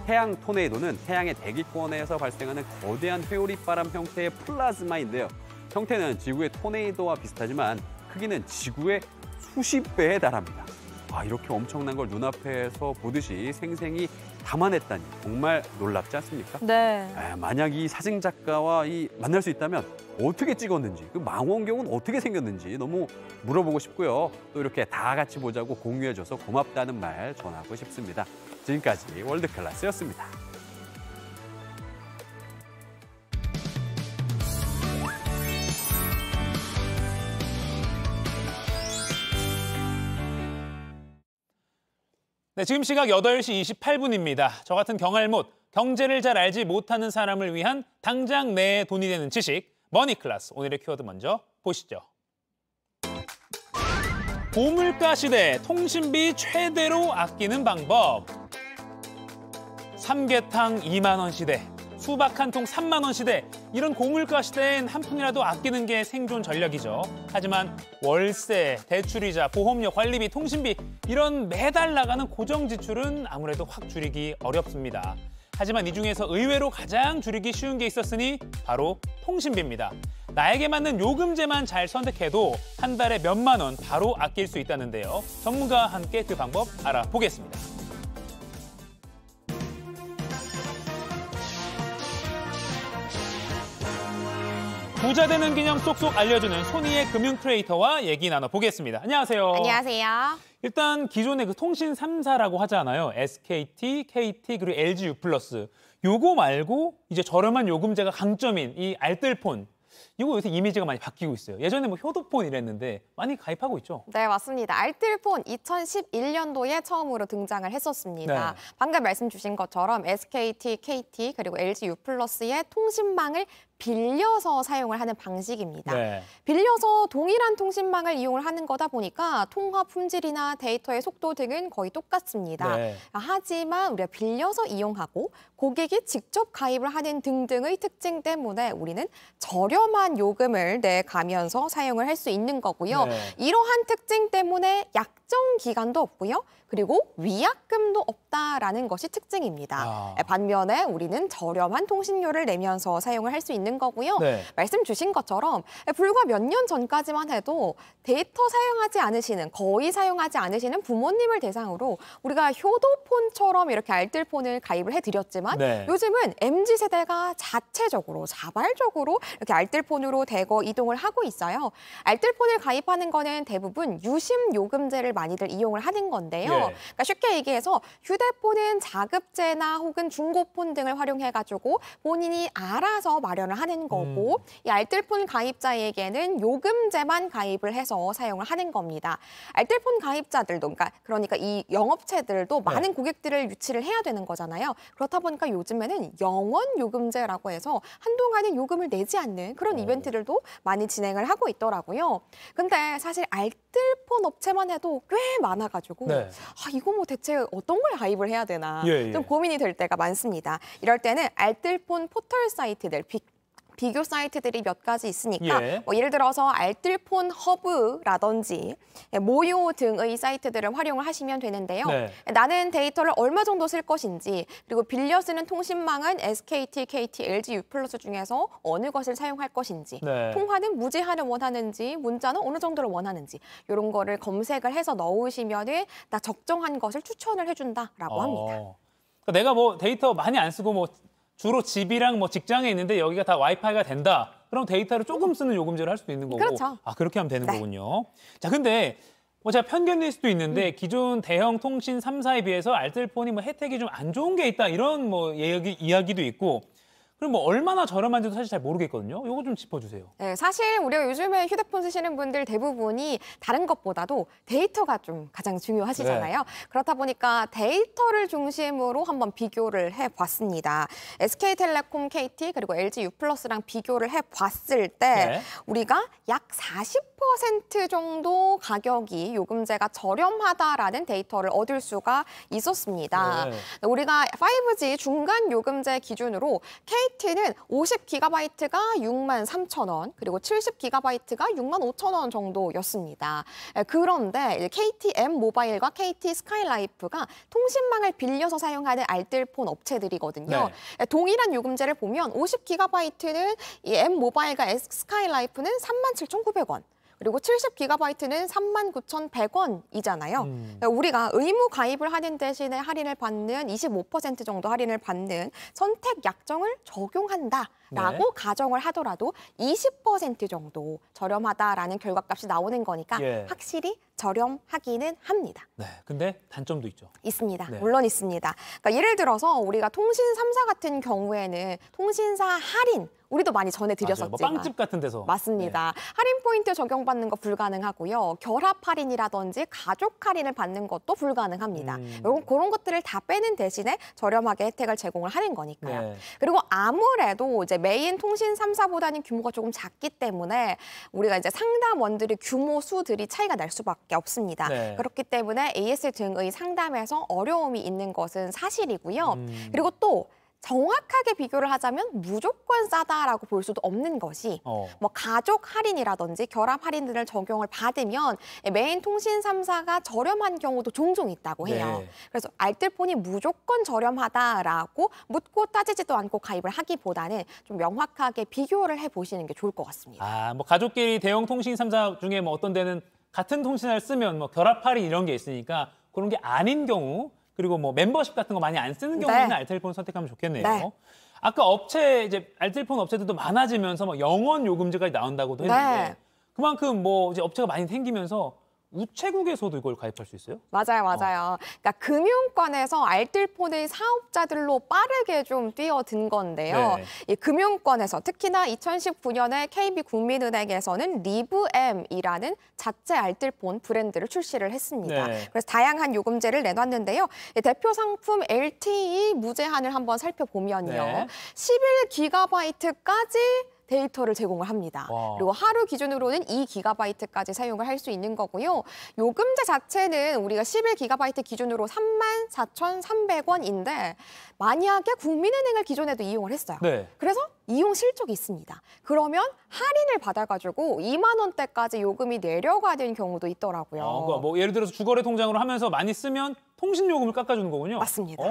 태양 토네이도는 태양의 대기권에서 발생하는 거대한 회오리바람 형태의 플라즈마인데요. 형태는 지구의 토네이도와 비슷하지만 크기는 지구의 수십 배에 달합니다. 이렇게 엄청난 걸 눈앞에서 보듯이 생생히 담아냈다니 정말 놀랍지 않습니까? 네. 만약 이 사진 작가와 만날 수 있다면 어떻게 찍었는지, 그 망원경은 어떻게 생겼는지 너무 물어보고 싶고요. 또 이렇게 다 같이 보자고 공유해줘서 고맙다는 말 전하고 싶습니다. 지금까지 월드클래스였습니다. 네, 지금 시각 8시 28분입니다. 저 같은 경알못, 경제를 잘 알지 못하는 사람을 위한 당장 내 돈이 되는 지식, 머니클래스. 오늘의 키워드 먼저 보시죠. 고물가 시대, 통신비 최대로 아끼는 방법. 삼계탕 2만 원 시대, 수박 한 통 3만 원 시대. 이런 고물가 시대엔 한 푼이라도 아끼는 게 생존 전략이죠. 하지만 월세, 대출이자, 보험료, 관리비, 통신비 이런 매달 나가는 고정 지출은 아무래도 확 줄이기 어렵습니다. 하지만 이 중에서 의외로 가장 줄이기 쉬운 게 있었으니 바로 통신비입니다. 나에게 맞는 요금제만 잘 선택해도 한 달에 몇만 원 바로 아낄 수 있다는데요. 전문가와 함께 그 방법 알아보겠습니다. 부자 되는 기념 쏙쏙 알려주는 손희의 금융 크리에이터와 얘기 나눠보겠습니다. 안녕하세요. 안녕하세요. 일단 기존의 그 통신 3사라고 하잖아요. SKT, KT, 그리고 LG U+. 요거 말고 이제 저렴한 요금제가 강점인 이 알뜰폰. 이거 요새 이미지가 많이 바뀌고 있어요. 예전에 뭐 효도폰 이랬는데 많이 가입하고 있죠? 네, 맞습니다. 알뜰폰 2011년도에 처음으로 등장을 했었습니다. 네. 방금 말씀 주신 것처럼 SKT, KT 그리고 LG U+의 통신망을 빌려서 사용을 하는 방식입니다. 네. 빌려서 동일한 통신망을 이용을 하는 거다 보니까 통화 품질이나 데이터의 속도 등은 거의 똑같습니다. 네. 하지만 우리가 빌려서 이용하고 고객이 직접 가입을 하는 등등의 특징 때문에 우리는 저렴한 요금을 내가면서 사용을 할 수 있는 거고요. 네. 이러한 특징 때문에 약정 기간도 없고요. 그리고 위약금도 없다라는 것이 특징입니다. 반면에 우리는 저렴한 통신료를 내면서 사용을 할 수 있는 거고요. 네. 말씀 주신 것처럼 불과 몇 년 전까지만 해도 데이터 사용하지 않으시는, 거의 사용하지 않으시는 부모님을 대상으로 우리가 효도폰처럼 이렇게 알뜰폰을 가입을 해드렸지만 네. 요즘은 MZ세대가 자체적으로, 자발적으로 이렇게 알뜰폰으로 대거 이동을 하고 있어요. 알뜰폰을 가입하는 거는 대부분 유심 요금제를 많이들 이용을 하는 건데요. 예. 그러니까 쉽게 얘기해서 휴대폰은 자급제나 혹은 중고폰 등을 활용해가지고 본인이 알아서 마련을 하는 거고 이 알뜰폰 가입자에게는 요금제만 가입을 해서 사용을 하는 겁니다. 알뜰폰 가입자들도 그러니까 이 영업체들도 많은 고객들을 유치를 해야 되는 거잖아요. 그렇다 보니까 요즘에는 영원 요금제라고 해서 한동안은 요금을 내지 않는 그런 이벤트들도 많이 진행을 하고 있더라고요. 근데 사실 알뜰폰 업체만 해도 꽤 많아가지고 네. 이거 뭐 대체 어떤 거에 가입을 해야 되나 예. 좀 고민이 될 때가 많습니다. 이럴 때는 알뜰폰 포털 사이트들, 비교 사이트들이 몇 가지 있으니까 예. 뭐 예를 들어서 알뜰폰 허브라든지 모요 등의 사이트들을 활용을 하시면 되는데요. 네. 나는 데이터를 얼마 정도 쓸 것인지 그리고 빌려 쓰는 통신망은 SKT, KT, LG U+ 중에서 어느 것을 사용할 것인지 네. 통화는 무제한을 원하는지 문자는 어느 정도를 원하는지 이런 거를 검색을 해서 넣으시면 나 적정한 것을 추천을 해준다라고 합니다. 그러니까 내가 뭐 데이터 많이 안 쓰고 뭐 주로 집이랑 뭐 직장에 있는데 여기가 다 와이파이가 된다. 그럼 데이터를 조금 쓰는 요금제를 할 수도 있는 거고. 그렇죠. 그렇게 하면 되는 네. 거군요. 자, 근데 뭐 제가 편견일 수도 있는데 기존 대형 통신 3사에 비해서 알뜰폰이 뭐 혜택이 좀 안 좋은 게 있다. 이런 뭐 이야기도 있고. 그럼 뭐 얼마나 저렴한지도 사실 잘 모르겠거든요. 이거 좀 짚어주세요. 네, 사실 우리가 요즘에 휴대폰 쓰시는 분들 대부분이 다른 것보다도 데이터가 좀 가장 중요하시잖아요. 네. 그렇다 보니까 데이터를 한번 비교를 해봤습니다. SK텔레콤, KT 그리고 LG U+랑 비교를 해봤을 때 네. 우리가 약 40% 정도 가격이 요금제가 저렴하다라는 데이터를 얻을 수가 있었습니다. 네. 우리가 5G 중간 요금제 기준으로 KT는 50GB가 63,000원, 그리고 70GB가 65,000원 정도였습니다. 그런데 KT M-모바일과 KT 스카이라이프가 통신망을 빌려서 사용하는 알뜰폰 업체들이거든요. 네. 동일한 요금제를 보면 50GB는 이 M-모바일과 스카이라이프는 37,900원. 그리고 70GB는 39,100원이잖아요. 우리가 의무 가입을 하는 대신에 할인을 받는 25% 정도 할인을 받는 선택 약정을 적용한다라고 네. 가정을 하더라도 20% 정도 저렴하다라는 결과값이 나오는 거니까 예. 확실히 저렴하기는 합니다. 네, 근데 단점도 있죠. 있습니다. 네. 물론 있습니다. 그러니까 예를 들어서 우리가 통신 3사 같은 경우에는 통신사 할인 우리도 많이 전해드렸었지만 뭐 빵집 같은 데서. 맞습니다. 네. 할인 포인트 적용받는 거 불가능하고요. 결합 할인이라든지 가족 할인을 받는 것도 불가능합니다. 그런 것들을 다 빼는 대신에 저렴하게 혜택을 제공을 하는 거니까요. 네. 그리고 아무래도 이제 메인 통신 3사보다는 규모가 조금 작기 때문에 우리가 이제 상담원들의 규모 수들이 차이가 날 수밖에 없습니다. 네. 그렇기 때문에 AS 등의 상담에서 어려움이 있는 것은 사실이고요. 그리고 또 정확하게 비교를 하자면 무조건 싸다라고 볼 수도 없는 것이 뭐 가족 할인이라든지 결합 할인들을 적용을 받으면 메인 통신 3사가 저렴한 경우도 종종 있다고 해요. 네. 그래서 알뜰폰이 무조건 저렴하다라고 묻고 따지지도 않고 가입을 하기보다는 좀 명확하게 비교를 해보시는 게 좋을 것 같습니다. 아, 뭐 가족끼리 대형 통신 3사 중에 뭐 어떤 데는 같은 통신을 쓰면 뭐 결합 할인 이런 게 있으니까 그런 게 아닌 경우 그리고 뭐 멤버십 같은 거 많이 안 쓰는 경우에는 네. 알뜰폰 선택하면 좋겠네요. 네. 아까 이제 알뜰폰 업체들도 많아지면서 뭐 영원 요금제까지 나온다고도 했는데 네. 그만큼 뭐 이제 업체가 많이 생기면서 우체국에서도 이걸 가입할 수 있어요? 맞아요. 그러니까 금융권에서 알뜰폰의 사업자들로 빠르게 좀 뛰어든 건데요. 네. 이 금융권에서 특히나 2019년에 KB국민은행에서는 리브엠이라는 자체 알뜰폰 브랜드를 출시를 했습니다. 네. 그래서 다양한 요금제를 내놨는데요. 이 대표 상품 LTE 무제한을 한번 살펴보면요. 네. 11GB까지 데이터를 제공을 합니다. 와. 그리고 하루 기준으로는 2GB까지 사용을 할 수 있는 거고요. 요금제 자체는 우리가 11GB 기준으로 34,300원인데 만약에 국민은행을 기존에도 이용을 했어요. 네. 그래서 이용 실적이 있습니다. 그러면 할인을 받아가지고 2만 원대까지 요금이 내려가는 경우도 있더라고요. 그러니까 뭐 예를 들어서 주거래 통장으로 하면서 많이 쓰면 통신 요금을 깎아주는 거군요. 맞습니다.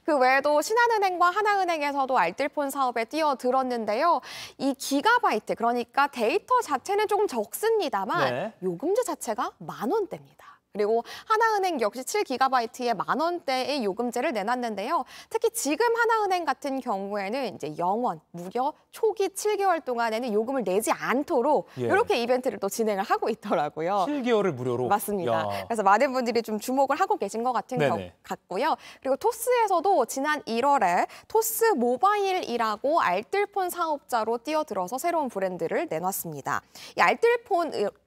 그 외에도 신한은행과 하나은행에서도 알뜰폰 사업에 뛰어들었는데요. 이 기가바이트, 그러니까 데이터 자체는 조금 적습니다만 네. 요금제 자체가 10,000원대입니다. 그리고 하나은행 역시 7GB에 10,000원대의 요금제를 내놨는데요. 특히 지금 하나은행 같은 경우에는 이제 영원, 무려 초기 7개월 동안에는 요금을 내지 않도록 예. 이렇게 이벤트를 또 진행을 하고 있더라고요. 7개월을 무료로? 맞습니다. 야. 그래서 많은 분들이 좀 주목을 하고 계신 것 같고요. 그리고 토스에서도 지난 1월에 토스 모바일이라고 알뜰폰 사업자로 뛰어들어서 새로운 브랜드를 내놨습니다. 이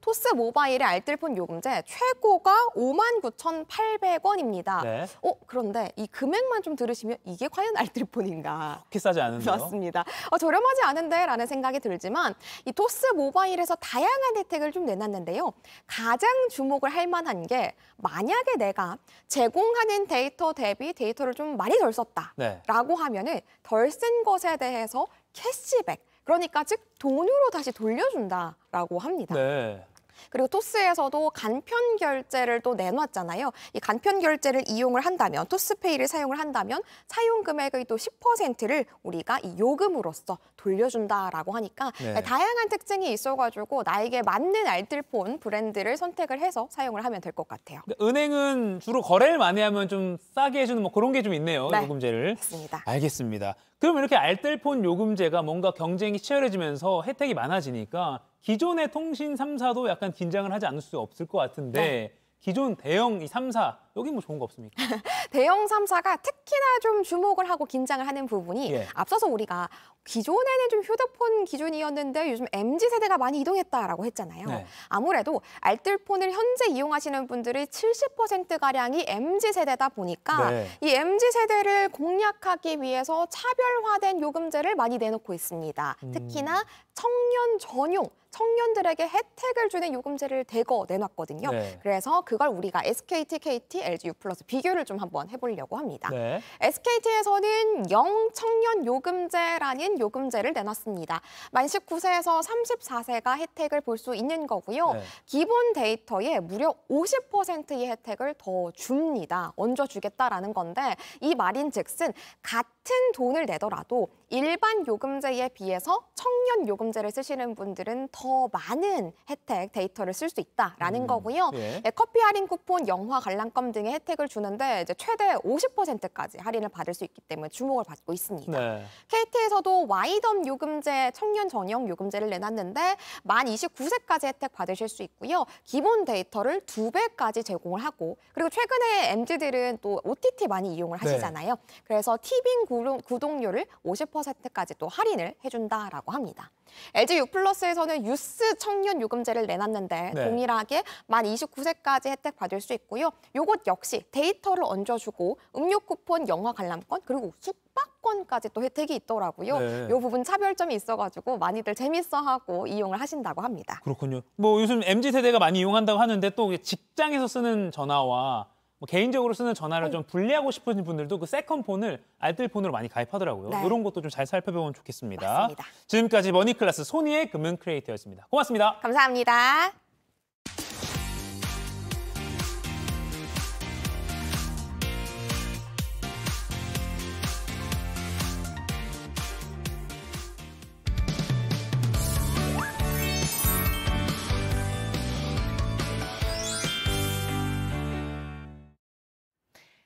토스 모바일의 알뜰폰 요금제 최고가 59,800원입니다. 네. 그런데 이 금액만 좀 들으시면 이게 과연 알뜰폰인가? 그렇게 싸지 않은데요? 맞습니다. 저렴하지 않은데 라는 생각이 들지만 이 토스 모바일에서 다양한 혜택을 좀 내놨는데요. 가장 주목을 할 만한 게 만약에 내가 제공하는 데이터 대비 데이터를 좀 많이 덜 썼다 네. 라고 하면은 덜 쓴 것에 대해서 캐시백, 그러니까 즉 돈으로 다시 돌려준다라고 합니다. 네. 그리고 토스에서도 간편 결제를 또 내놨잖아요. 이 간편 결제를 이용을 한다면, 토스페이를 사용을 한다면 사용 금액의 또 10%를 우리가 이 요금으로써 돌려준다라고 하니까 네. 다양한 특징이 있어가지고 나에게 맞는 알뜰폰 브랜드를 선택을 해서 사용을 하면 될 것 같아요. 은행은 주로 거래를 많이 하면 좀 싸게 해주는 뭐 그런 게 좀 있네요. 네. 요금제를. 맞습니다. 알겠습니다. 그럼 이렇게 알뜰폰 요금제가 뭔가 경쟁이 치열해지면서 혜택이 많아지니까 기존의 통신 3사도 약간 긴장을 하지 않을 수 없을 것 같은데 네. 기존 대형 이 3사 여기 뭐 좋은 거 없습니까? 대형 3사가 특히나 좀 주목을 하고 긴장을 하는 부분이 예. 앞서서 우리가 기존에는 좀 휴대폰 기준이었는데 요즘 MZ세대가 많이 이동했다라고 했잖아요. 네. 아무래도 알뜰폰을 현재 이용하시는 분들의 70%가량이 MZ세대다 보니까 네. 이 MZ세대를 공략하기 위해서 차별화된 요금제를 많이 내놓고 있습니다. 특히나 청년 전용, 청년들에게 혜택을 주는 요금제를 대거 내놨거든요. 네. 그래서 그걸 우리가 SKT, KT, LG U+ 비교를 좀 한번 해보려고 합니다. 네. SKT에서는 영청년 요금제라는 요금제를 내놨습니다. 만 19세에서 34세가 혜택을 볼 수 있는 거고요. 네. 기본 데이터에 무려 50%의 혜택을 더 줍니다. 얹어주겠다라는 건데 이 말인즉슨 같은 돈을 내더라도 일반 요금제에 비해서 청년 요금제를 쓰시는 분들은 더 많은 혜택, 데이터를 쓸 수 있다라는 거고요. 예. 커피 할인 쿠폰, 영화 관람권 등의 혜택을 주는데 이제 최대 50%까지 할인을 받을 수 있기 때문에 주목을 받고 있습니다. 네. KT에서도 와이덤 요금제, 청년 전용 요금제를 내놨는데 만 29세까지 혜택 받으실 수 있고요. 기본 데이터를 2배까지 제공을 하고 그리고 최근에 MZ들은 또 OTT 많이 이용을 하시잖아요. 그래서 티빙 구독료를 50%까지 또 할인을 해준다라고 합니다. LG U+에서는 유스 청년 요금제를 내놨는데 네. 동일하게 만 29세까지 혜택 받을 수 있고요. 요것 역시 데이터를 얹어주고 음료 쿠폰, 영화 관람권 그리고 숙박권까지 또 혜택이 있더라고요. 네. 요 부분 차별점이 있어가지고 많이들 재밌어하고 이용을 하신다고 합니다. 그렇군요. 뭐 요즘 MZ세대가 많이 이용한다고 하는데 또 직장에서 쓰는 전화와 뭐 개인적으로 쓰는 전화를 좀 분리하고 싶으신 분들도 그 세컨폰을 알뜰폰으로 많이 가입하더라고요. 네. 이런 것도 좀 잘 살펴보면 좋겠습니다. 맞습니다. 지금까지 머니클래스 손희의 금융 크리에이터였습니다. 고맙습니다. 감사합니다.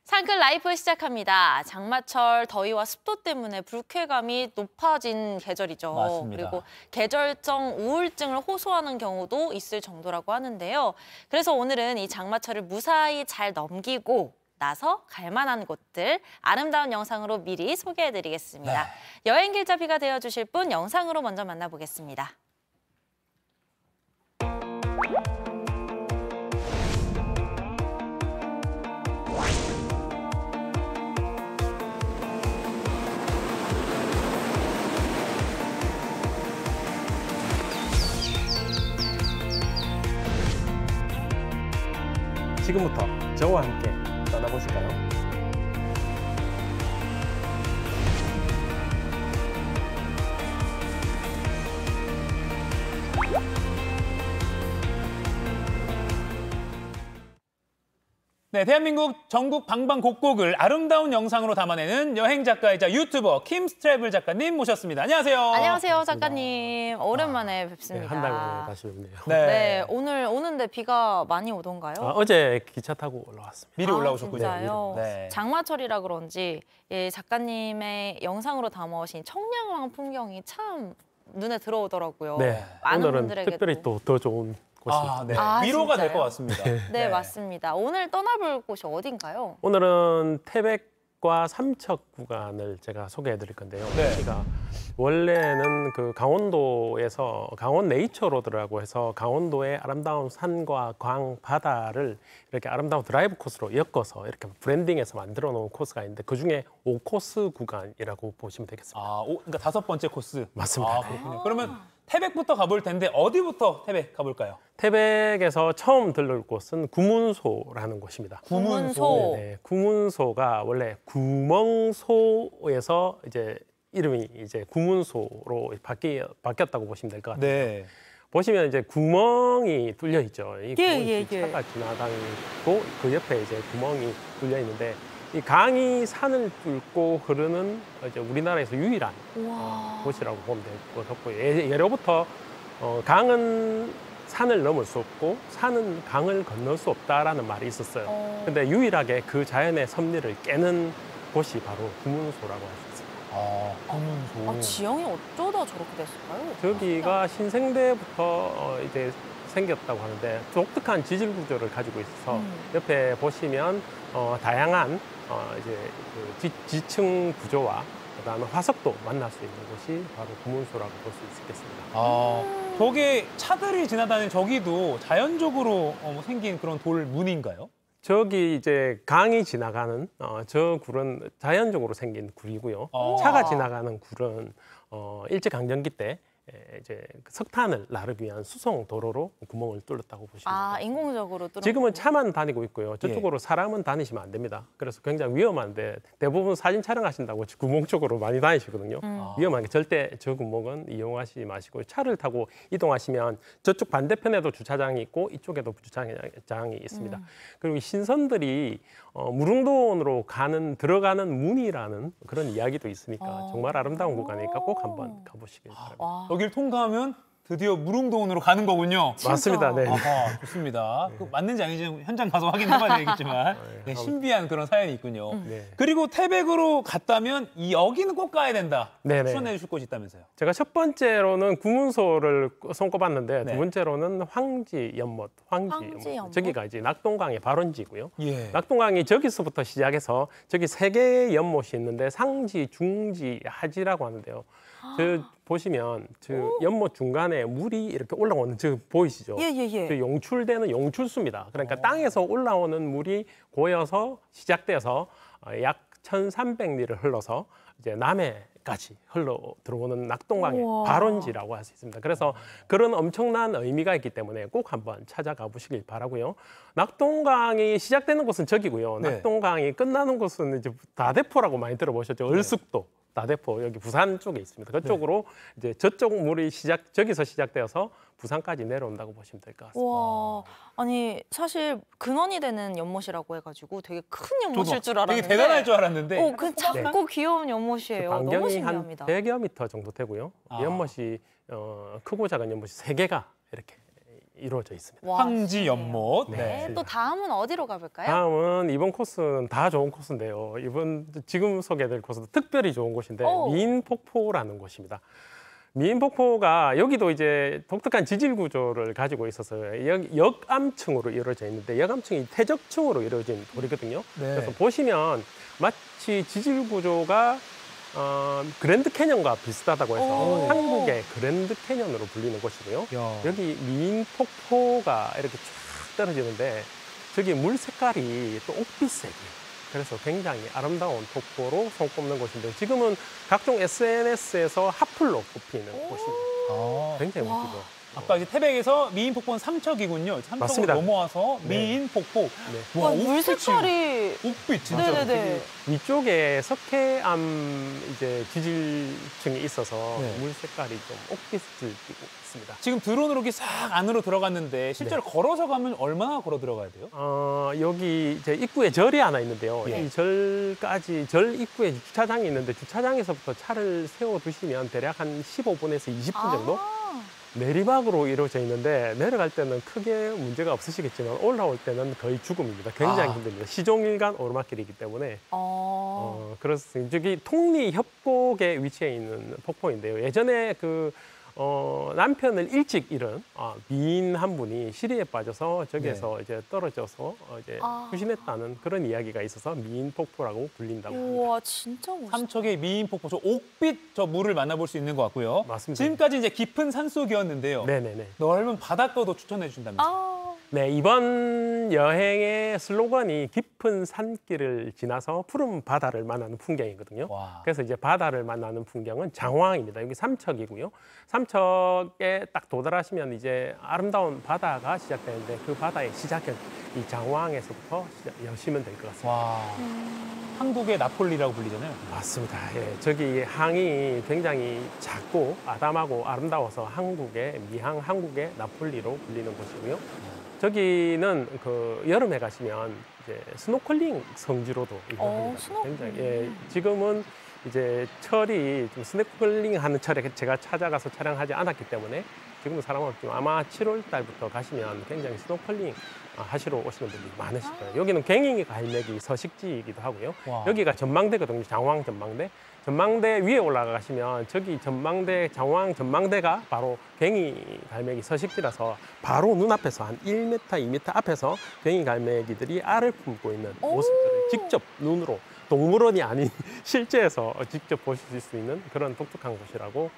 상클 라이프 시작합니다. 장마철 더위와 습도 때문에 불쾌감이 높아진 계절이죠. 맞습니다. 그리고 계절성 우울증을 호소하는 경우도 있을 정도라고 하는데요. 그래서 오늘은 이 장마철을 무사히 잘 넘기고 나서 갈만한 곳들 아름다운 영상으로 미리 소개해드리겠습니다. 여행 길잡이가 되어주실 분 영상으로 먼저 만나보겠습니다. 지금부터 저와 함께 떠나보실까요? 네, 대한민국 전국 방방곡곡을 아름다운 영상으로 담아내는 여행 작가이자 유튜버 킴스트래블 작가님 모셨습니다. 안녕하세요. 안녕하세요, 작가님. 오랜만에 뵙습니다. 한 달 만에 다시 뵙네요. 네, 오늘 오는데 비가 많이 오던가요? 어제 기차 타고 올라왔습니다. 미리 올라오셨군요. 진짜요? 네. 장마철이라 그런지 예, 작가님의 영상으로 담아오신 청량한 풍경이 참 눈에 들어오더라고요. 네, 많은 오늘은 분들에게도. 특별히 또 더 좋은 곳입니다. 네. 위로가 될 진짜요? 것 같습니다. 네, 맞습니다. 오늘 떠나볼 곳이 어딘가요? 오늘은 태백과 삼척 구간을 제가 소개해드릴 건데요. 네. 여기가 원래는 그 강원도에서 강원 네이처로드라고 해서 강원도의 아름다운 산과 광, 바다를 이렇게 아름다운 드라이브 코스로 엮어서 이렇게 브랜딩해서 만들어 놓은 코스가 있는데 그중에 5코스 구간이라고 보시면 되겠습니다. 그러니까 5번째 코스. 맞습니다. 그렇군요. 그러면 태백부터 가볼 텐데 어디부터 태백 가볼까요? 태백에서 처음 들를 곳은 구문소라는 곳입니다. 구문소. 네, 구문소가 원래 구멍소에서 이제 이름이 이제 구문소로 바뀌었다고 보시면 될 것 같아요. 네. 보시면 이제 구멍이 뚫려 있죠. 이 예. 차가 지나다니고 그 옆에 이제 구멍이 뚫려 있는데 이 강이 산을 뚫고 흐르는 이제 우리나라에서 유일한 곳이라고 보면 될 것 같고 예로부터 강은 산을 넘을 수 없고 산은 강을 건널 수 없다라는 말이 있었어요. 근데 유일하게 그 자연의 섭리를 깨는 곳이 바로 구문소라고 할 수 있습니다. 구문소. 지형이 어쩌다 저렇게 됐을까요? 저기가 신생대부터 이제 생겼다고 하는데 독특한 지질 구조를 가지고 있어서 옆에 보시면 다양한 이제 그 지층 구조와 그다음에 화석도 만날 수 있는 곳이 바로 구문소라고 볼 수 있겠습니다. 저게 차들이 지나다니는 저기도 자연적으로 생긴 그런 돌문인가요? 저기 이제 강이 지나가는 저 굴은 자연적으로 생긴 굴이고요. 차가 지나가는 굴은 일제강점기 때 이제 석탄을 나르기 위한 수송 도로로 구멍을 뚫었다고 보시면 됩니다. 인공적으로 뚫은 지금은 차만 다니고 있고요. 저쪽으로 사람은 다니시면 안 됩니다. 그래서 굉장히 위험한데 대부분 사진 촬영하신다고 구멍 쪽으로 많이 다니시거든요. 위험하게 절대 저 구멍은 이용하시지 마시고 차를 타고 이동하시면 저쪽 반대편에도 주차장이 있고 이쪽에도 주차장이 있습니다. 그리고 신선들이 무릉도원으로 들어가는 문이라는 그런 이야기도 있으니까 정말 아름다운 구간이니까 꼭 한번 가보시길 바랍니다. 여기를 통과하면 드디어 무릉도원으로 가는 거군요. 맞습니다. 네. 좋습니다. 맞는지 아닌지 현장 가서 확인해봐야 되겠지만 네, 신비한 그런 사연이 있군요. 그리고 태백으로 갔다면 여기는 꼭 가야 된다. 추천해 주실 곳이 있다면서요? 제가 첫 번째로는 구문소를 손꼽았는데 두 번째로는 황지연못. 저기가 이제 낙동강의 발원지고요. 낙동강이 저기서부터 시작해서 저기 3개의 연못이 있는데 상지, 중지, 하지라고 하는데요. 저 보시면 저 연못 중간에 물이 이렇게 올라오는 저 보이시죠? 그 용출되는 용출수입니다. 그러니까 땅에서 올라오는 물이 고여서 시작돼서 약 1300리를 흘러서 이제 남해까지 흘러 들어오는 낙동강의 우와. 발원지라고 할 수 있습니다. 그래서 그런 엄청난 의미가 있기 때문에 꼭 한번 찾아가 보시길 바라고요. 낙동강이 시작되는 곳은 저기고요. 네. 낙동강이 끝나는 곳은 이제 다대포라고 많이 들어보셨죠. 얼숙도. 다대포 여기 부산 쪽에 있습니다. 그쪽으로 이제 저쪽 물이 저기서 시작되어서 부산까지 내려온다고 보시면 될 것 같습니다. 와, 아니 사실 근원이 되는 연못이라고 해가지고 되게 큰 연못일 줄 알았는데 되게 대단할 줄 알았는데. 그 작고 귀여운 연못이에요. 너무 반경이 한 신기합니다. 100여 미터 정도 되고요. 연못이 크고 작은 연못이 3개가 이렇게 이루어져 있습니다. 와, 황지 연못. 네, 또 다음은 어디로 가볼까요? 다음은 이번 코스는 다 좋은 코스인데요. 지금 소개해드릴 코스도 특별히 좋은 곳인데 미인폭포라는 곳입니다. 미인폭포가 여기도 이제 독특한 지질 구조를 가지고 있어서 역암층으로 이루어져 있는데 역암층이 퇴적층으로 이루어진 돌이거든요. 네. 그래서 보시면 마치 지질 구조가 그랜드 캐년과 비슷하다고 해서 한국의 그랜드 캐년으로 불리는 곳이고요. 여기 미인폭포가 이렇게 쫙 떨어지는데 저기 물 색깔이 또 옥빛색이에요. 그래서 굉장히 아름다운 폭포로 손꼽는 곳인데 지금은 각종 SNS에서 핫플로 꼽히는 곳입니다. 굉장히 멋지죠. 아까 이제 태백에서 미인폭포는 삼척이군요. 삼척으로 맞습니다. 넘어와서 미인폭포. 네. 와, 물 색깔이 옥빛 진짜. 네네네. 위쪽에 석회암 이제 지질층이 있어서 물 색깔이 좀 옥빛을 띠고 있습니다. 지금 드론으로 이렇게 싹 안으로 들어갔는데 실제로 걸어서 가면 얼마나 걸어 들어가야 돼요? 여기 이제 입구에 절이 하나 있는데요. 예. 이 절까지 절 입구에 주차장이 있는데 주차장에서부터 차를 세워 두시면 대략 한 15분에서 20분 정도 내리막으로 이루어져 있는데 내려갈 때는 크게 문제가 없으시겠지만 올라올 때는 거의 죽음입니다. 굉장히 힘듭니다. 시종일관 오르막길이기 때문에 그렇습니다. 저기 통리 협곡에 위치해 있는 폭포인데요. 예전에 남편을 일찍 잃은 미인 한 분이 시리에 빠져서 저기에서 이제 떨어져서 이제 후신했다는 그런 이야기가 있어서 미인폭포라고 불린다고 합니다. 우와, 진짜 멋있다. 삼척의 미인폭포, 저 옥빛 저 물을 만나볼 수 있는 것 같고요. 맞습니다. 지금까지 이제 깊은 산속이었는데요. 네네네. 넓은 바닷가도 추천해 준다면서요? 네, 이번 여행의 슬로건이 깊은 산길을 지나서 푸른 바다를 만나는 풍경이거든요. 그래서 이제 바다를 만나는 풍경은 장황입니다. 여기 삼척이고요. 삼척에 딱 도달하시면 이제 아름다운 바다가 시작되는데 그 바다의 시작은 이 장황에서부터 여시면 될 것 같습니다. 와, 한국의 나폴리라고 불리잖아요. 맞습니다. 예, 저기 항이 굉장히 작고 아담하고 아름다워서 한국의 나폴리로 불리는 곳이고요. 저기는 여름에 가시면 이제 스노클링 성지로도 유명합니다. 굉장히 지금은 이제 철이 좀 스노클링 하는 철에 제가 찾아가서 촬영하지 않았기 때문에 지금은 사람은 없지만 아마 7월 달부터 가시면 굉장히 스노클링 하시러 오시는 분들이 많으실 거예요. 여기는 괭이 갈매기 서식지이기도 하고요. 여기가 전망대거든요. 장황 전망대. 전망대 위에 올라가시면 저기 장황 전망대가 바로 괭이 갈매기 서식지라서 바로 눈앞에서 한 1m, 2m 앞에서 괭이 갈매기들이 알을 품고 있는 모습들을 직접 눈으로 동물원이 아닌 실제에서 직접 보실 수 있는 그런 독특한 곳이라고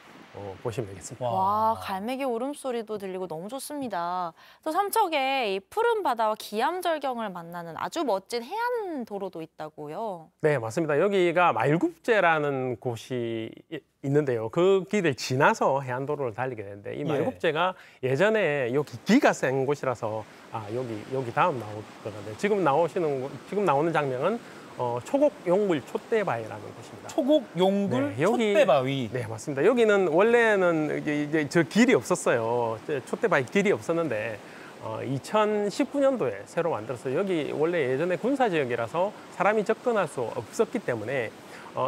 보시면 되겠습니다. 와, 갈매기 울음소리도 들리고 너무 좋습니다. 또 삼척에 이 푸른 바다와 기암절경을 만나는 아주 멋진 해안 도로도 있다고요. 네, 맞습니다. 여기가 말굽제라는 곳이 있는데요. 그 길을 지나서 해안도로를 달리게 되는데 이 말굽제가 예전에 여기 기가 센 곳이라서 여기 다음 나올 거는데 지금 나오는 장면은 초곡용굴 촛대바위라는 곳입니다. 초곡용굴 촛대바위. 네, 맞습니다. 여기는 원래는 이제 저 길이 없었어요. 촛대바위 길이 없었는데 2019년도에 새로 만들었어요. 여기 원래 예전에 군사지역이라서 사람이 접근할 수 없었기 때문에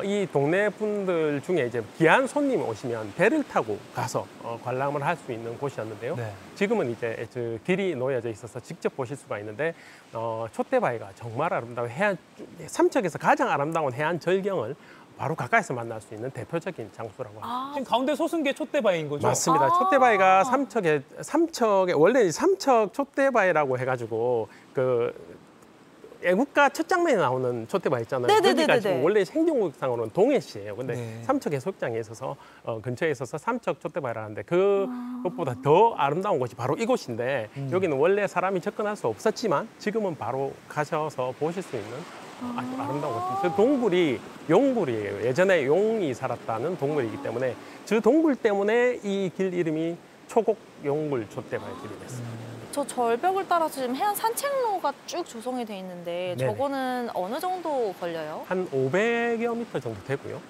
이 동네 분들 중에 이제 귀한 손님이 오시면 배를 타고 가서 관람을 할 수 있는 곳이었는데요. 지금은 이제 길이 놓여져 있어서 직접 보실 수가 있는데 촛대바위가 정말 아름다운 삼척에서 가장 아름다운 해안 절경을 바로 가까이서 만날 수 있는 대표적인 장소라고 합니다. 지금 가운데 솟은 게 촛대바위인 거죠? 맞습니다. 촛대바위가 삼척에 원래 삼척 촛대바위라고 해가지고 애국가 첫 장면에 나오는 촛대바위 있잖아요. 거기가 지금 원래 행정구역상으로는 동해시예요. 근데 삼척 해수욕장에 있어서 근처에 있어서 삼척 촛대바위를 하는데 그것보다 더 아름다운 곳이 바로 이곳인데 여기는 원래 사람이 접근할 수 없었지만 지금은 바로 가셔서 보실 수 있는 아주 아름다운 곳입니다. 저 동굴이 용굴이에요. 예전에 용이 살았다는 동굴이기 때문에 저 동굴 때문에 이 길 이름이 초곡용굴 촛대바위 길이 됐습니다. 저 절벽을 따라서 지금 해안 산책로가 쭉 조성이 돼 있는데 네네. 저거는 어느 정도 걸려요? 한 500여 미터 정도 되고요.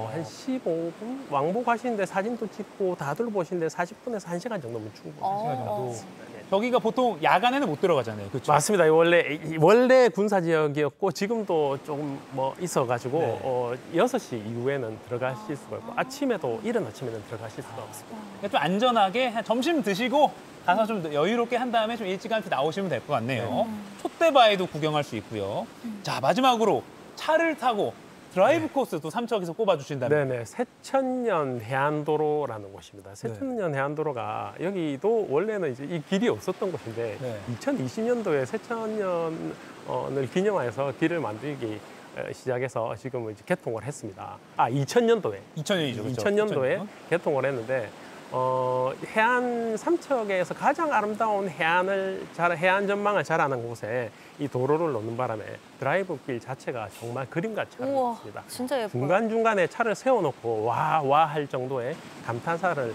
한 15분 왕복하시는데 사진도 찍고 다 둘러보시는데 40분에서 1시간 정도면 충분해요. 저기가 보통 야간에는 못 들어가잖아요. 그렇죠? 맞습니다. 원래 군사 지역이었고 지금도 조금 뭐 있어가지고 네. 6시 이후에는 들어가실 수가 있고 아침에도 이른 아침에는 들어가실 수가 없습니다. 그러니까 좀 안전하게 점심 드시고 가서 좀 여유롭게 한 다음에 좀 일찌감치 나오시면 될 것 같네요. 촛대바위도 구경할 수 있고요. 자, 마지막으로 차를 타고 드라이브 코스 또 삼척에서 꼽아주신다면. 네네, 새천년 해안도로라는 곳입니다. 새천년 해안도로가 여기도 원래는 이제 이 길이 없었던 곳인데 2020년도에 새천년을 기념해서 길을 만들기 시작해서 지금 이제 개통을 했습니다. 2000년도에. 2000년이죠. 그렇죠? 2000년도에 개통을 했는데 해안 삼척에서 가장 아름다운 해안 전망을 자랑하는 곳에 이 도로를 놓는 바람에 드라이브 길 자체가 정말 그림같이 아름답습니다. 진짜 예뻐요. 중간중간에 차를 세워놓고 와 할 정도의 감탄사를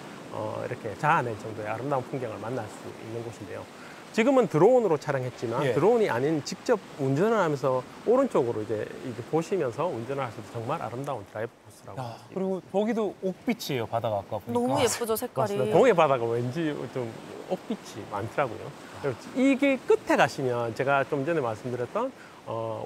이렇게 자아낼 정도의 아름다운 풍경을 만날 수 있는 곳인데요. 지금은 드론으로 촬영했지만 드론이 아닌 직접 운전을 하면서 오른쪽으로 이제 보시면서 운전을 하셔도 정말 아름다운 드라이브 코스라고. 그리고 거기도 옥빛이에요, 바다가 아까 보니까. 너무 예쁘죠, 색깔이. 맞습니다. 동해 바다가 왠지 좀 옥빛이 많더라고요. 이게 끝에 가시면 제가 좀 전에 말씀드렸던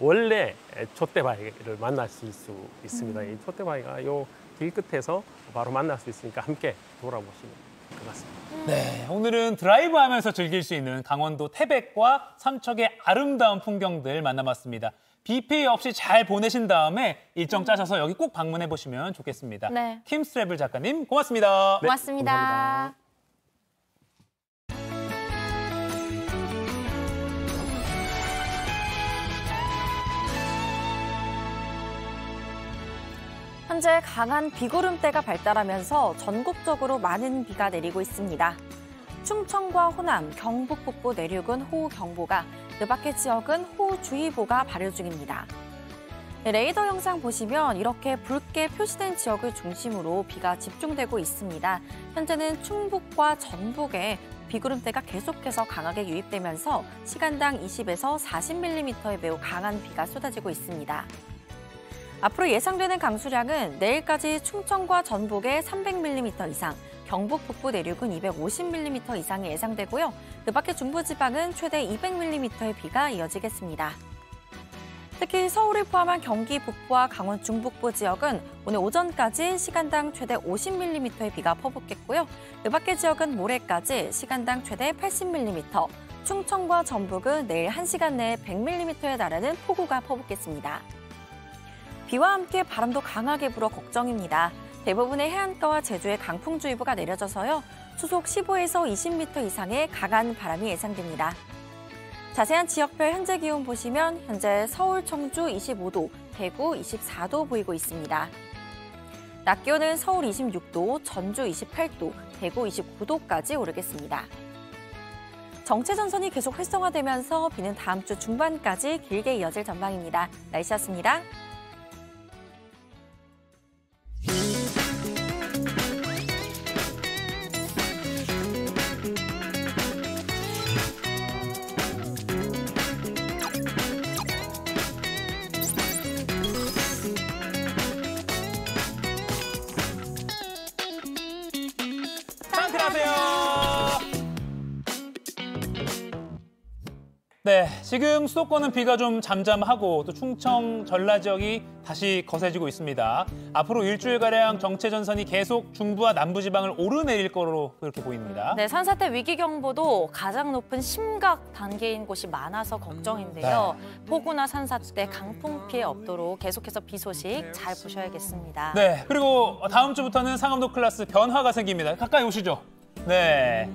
원래 촛대바위를 만나실 수 있습니다. 이 촛대바위가 이 길 끝에서 바로 만날 수 있으니까 함께 돌아보시면 될 것 같습니다. 네, 오늘은 드라이브하면서 즐길 수 있는 강원도 태백과 삼척의 아름다운 풍경들 만나봤습니다. 비 피해 없이 잘 보내신 다음에 일정 짜셔서 여기 꼭 방문해 보시면 좋겠습니다. 네. 킴스트래블 작가님 고맙습니다. 고맙습니다. 감사합니다. 현재 강한 비구름대가 발달하면서 전국적으로 많은 비가 내리고 있습니다. 충청과 호남, 경북 북부 내륙은 호우경보가, 그 밖의 지역은 호우주의보가 발효 중입니다. 레이더 영상 보시면 이렇게 붉게 표시된 지역을 중심으로 비가 집중되고 있습니다. 현재는 충북과 전북에 비구름대가 계속해서 강하게 유입되면서 시간당 20에서 40mm의 매우 강한 비가 쏟아지고 있습니다. 앞으로 예상되는 강수량은 내일까지 충청과 전북에 300mm 이상, 경북 북부 내륙은 250mm 이상이 예상되고요. 그 밖에 중부지방은 최대 200mm의 비가 이어지겠습니다. 특히 서울을 포함한 경기 북부와 강원 중북부 지역은 오늘 오전까지 시간당 최대 50mm의 비가 퍼붓겠고요. 그 밖의 지역은 모레까지 시간당 최대 80mm, 충청과 전북은 내일 1시간 내에 100mm에 달하는 폭우가 퍼붓겠습니다. 비와 함께 바람도 강하게 불어 걱정입니다. 대부분의 해안가와 제주에 강풍주의보가 내려져서요. 수속 15에서 20m 이상의 강한 바람이 예상됩니다. 자세한 지역별 현재 기온 보시면 현재 서울, 청주 25도, 대구 24도 보이고 있습니다. 낮 기온은 서울 26도, 전주 28도, 대구 29도까지 오르겠습니다. 정체전선이 계속 활성화되면서 비는 다음 주 중반까지 길게 이어질 전망입니다. 날씨였습니다. 네, 지금 수도권은 비가 좀 잠잠하고 또 충청, 전라 지역이 다시 거세지고 있습니다. 앞으로 일주일가량 정체전선이 계속 중부와 남부지방을 오르내릴 거로 그렇게 보입니다. 네, 산사태 위기경보도 가장 높은 심각 단계인 곳이 많아서 걱정인데요. 폭우나 산사태, 강풍 피해 없도록 계속해서 비 소식 잘 보셔야겠습니다. 네, 그리고 다음 주부터는 상암도 클래스 변화가 생깁니다. 가까이 오시죠. 네.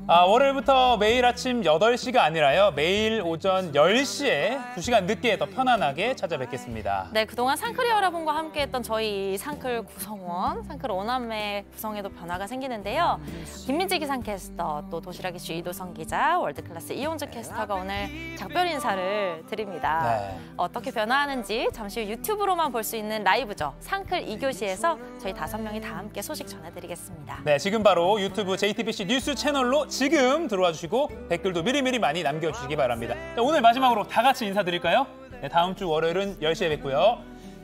월요일부터 매일 아침 8시가 아니라요. 매일 오전 10시에 2시간 늦게 더 편안하게 찾아뵙겠습니다. 네, 그동안 상클이 여러분과 함께했던 저희 상클 구성원, 상클 오남매 구성에도 변화가 생기는데요. 김민지 기상캐스터, 또 도시락 이슈 이도성 기자, 월드클래스 이용주 캐스터가 오늘 작별 인사를 드립니다. 네. 어떻게 변화하는지 잠시 후 유튜브로만 볼 수 있는 라이브죠. 상클 2교시에서 저희 5명이 다 함께 소식 전해드리겠습니다. 네, 지금 바로 유튜브 JTBC 뉴스 채널로 지금 들어와 주시고 댓글도 미리미리 많이 남겨주시기 바랍니다. 자, 오늘 마지막으로 다 같이 인사드릴까요? 네, 다음 주 월요일은 10시에 뵙고요.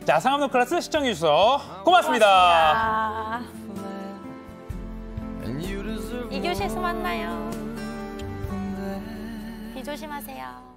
자, 상암동 클래스 시청해주셔서 고맙습니다. 2교시에서 만나요. 비 조심하세요.